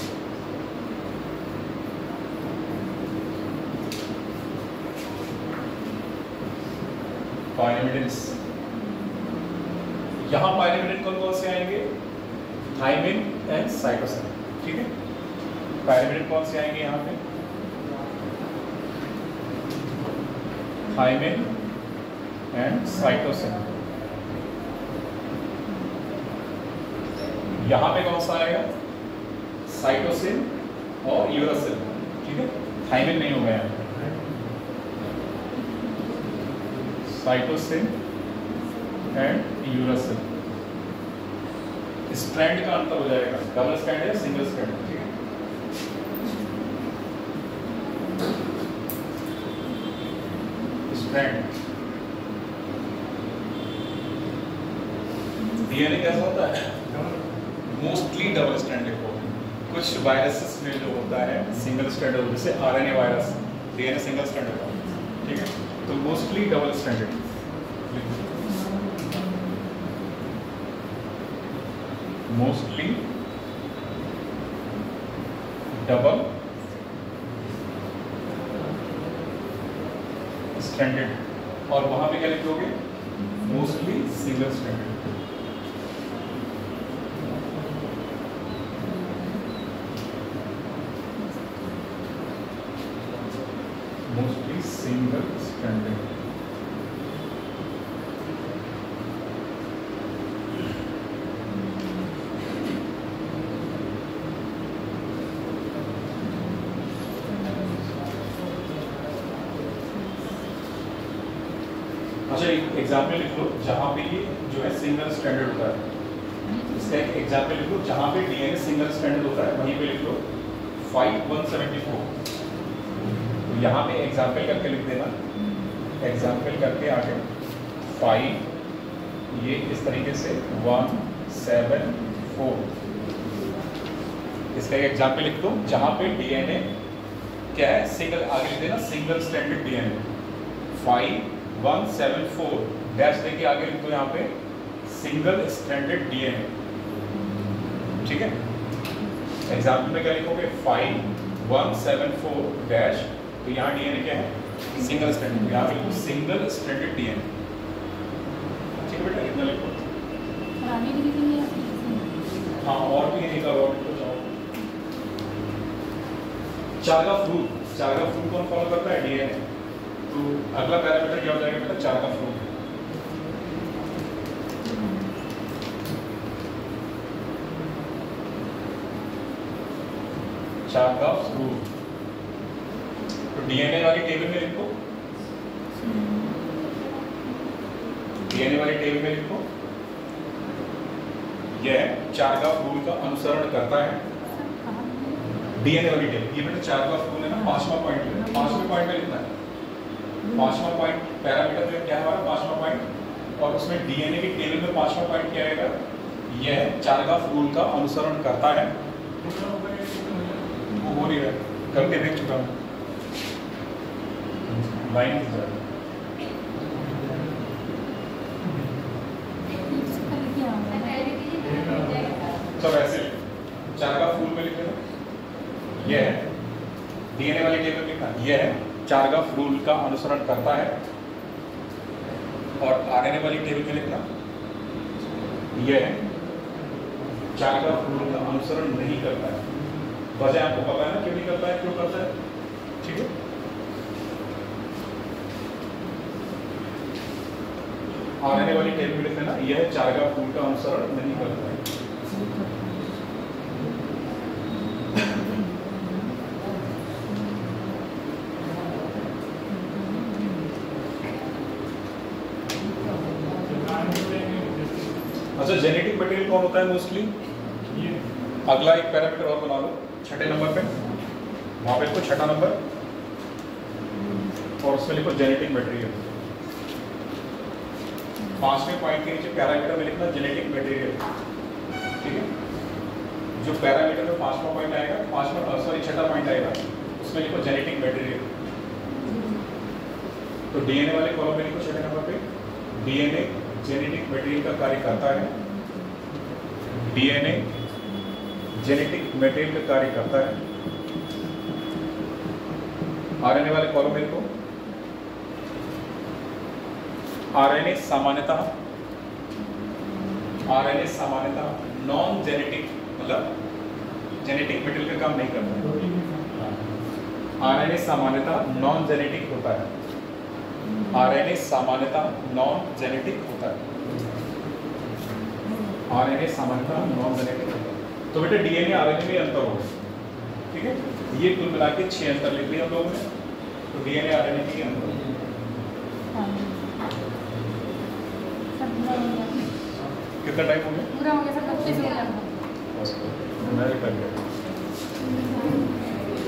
पायरिमिडिन्स। यहाँ पायरिमिडिन कौन कौन से आएंगे? Thymine and cytosine. ठीक है, पायरिमिडिन कौन से आएंगे यहाँ पे? Thymine and cytosine. यहाँ पे कौन सा आएगा? साइटोसिन और यूरासिल। ठीक है, थाइमिन नहीं होगा यहाँ पे। Cytosine and uracil. स्ट्रैंड का अंतर हो जाएगा, डबल स्ट्रैंड या सिंगल स्ट्रैंड। ठीक है, स्ट्रैंड। डीएनए कैसा होता है? मोस्टली डबल स्ट्रैंड लिखो। कुछ वायरसेस में जो होता है सिंगल स्ट्रैंड होता है, जैसे RNA virus, DNA single strand होता है। ठीक है, तो mostly double stranded. Mostly double stranded, और वहां पे क्या लिखोगे? Mostly single stranded. Mostly single stranded. अच्छा, एक एग्जाम्पल लिख लो जहां पे ये जो है सिंगल स्ट्रैंडेड होता है। इसका एक एग्जाम्पल लिख लो जहां पे डीएनए सिंगल स्ट्रैंडेड होता है, वहीं पे लिख लो 5174। तो यहाँ पे एग्जाम्पल करके लिख देना, एग्जाम्पल करके आगे 5, ये इस तरीके से 174। इसका एक एग्जाम्पल लिख दो जहां पे डीएनए क्या है? सिंगल। आगे लिख देना सिंगल स्ट्रैंडेड डीएनए। 5174 डैश देके आगे लिख दो यहाँ पे सिंगल स्ट्रैंडेड डीएनए। ठीक है, एग्जाम्पल में क्या लिखोगे? 5174 डैश, तो यहाँ डीएनए क्या है? Single stranded. यहाँ पे लिखो सिंगल स्ट्रैंडेड डीएनए। ठीक है बेटा, इतना लिखो। हाँ, और भी नहीं करो। चार्गा फ्रूट। चार्गा फ्रूट कौन फॉलो करता है? डीएनए। तो अगला पैरामीटर क्या हो जाएगा बेटा? चार्गा फ्रूट। चार्गा फ्रूट। तो डीएनए वाली टेबल में लिखो, डीएनए वाली टेबल में लिखो, यह चार्गा फ्रूट का अनुसरण करता है। डीएनए वाली टेबल, ये बेटा 4 का फूल है ना, 5वां पॉइंट है, 5वें पॉइंट में लिखना है। 5वां पॉइंट पैरामीटर में क्या है हमारा 5वां पॉइंट, और उसमें डीएनए की टेबल में 5वां पॉइंट क्या आएगा, यह चारगाफ रूल का अनुसरण करता है। वो हो नहीं रहा, करके देख चुका हूँ, लाइन की तरह। सब ऐसे चारगाफ रूल में लिख देना, यह है डीएनए वाली टेबल लिखना, यह है चारगाफ रूल का अनुसरण करता है, और आरएनए वाली टेबल में लिखना, यह है चारगाफ रूल का अनुसरण नहीं करता है। वजह आपको पता है ना, क्यों नहीं करता है, क्यों करता है, ठीक है। आरएनए वाली टेबल में लिखना, यह चारगाफ रूल का अनुसरण नहीं करता है। अच्छा, जेनेटिक मटेरियल कौन होता है मोस्टली, अगला एक पैरामीटर और बना लो 6ठे नंबर पे, वहां पे लिखो 6ठा नंबर, और उसमें लिखो जेनेटिक मटेरियल। 5वें पॉइंट के नीचे पैरामीटर में लिखना जेनेटिक मटेरियल, ठीक है। जो पैरामीटर में 5वां पॉइंट आएगा, 6ठा पॉइंट आएगा, उसमें लिखो जेनेटिक मटेरियल। तो डीएनए वाले कॉलम में लिखो 6ठे नंबर पे, डीएनए जेनेटिक मटेरियल का कार्य करता है, डीएनए जेनेटिक मटेरियल का कार्य करता है। आरएनए वाले कॉलम में लिखो, आरएनए सामान्यतः नॉन जेनेटिक, मतलब जेनेटिक मटेरियल का काम नहीं करता। आरएनए सामान्यतः नॉन जेनेटिक होता है, आरएनए सामान्यतः नॉन जेनेटिक होता है, आरएनए सामान्यतः नॉन जेनेटिक होता है। तो बेटा डीएनए आरएनए में अंतर होगा, ठीक है। ये कुल मिला के 6 अंतर लिख लिया हम लोगों ने, तो डीएनए आरएनए के अंतर। कितना टाइम हो गया, पूरा हो गया सर, 25 हो गया। मैं भी कर गया।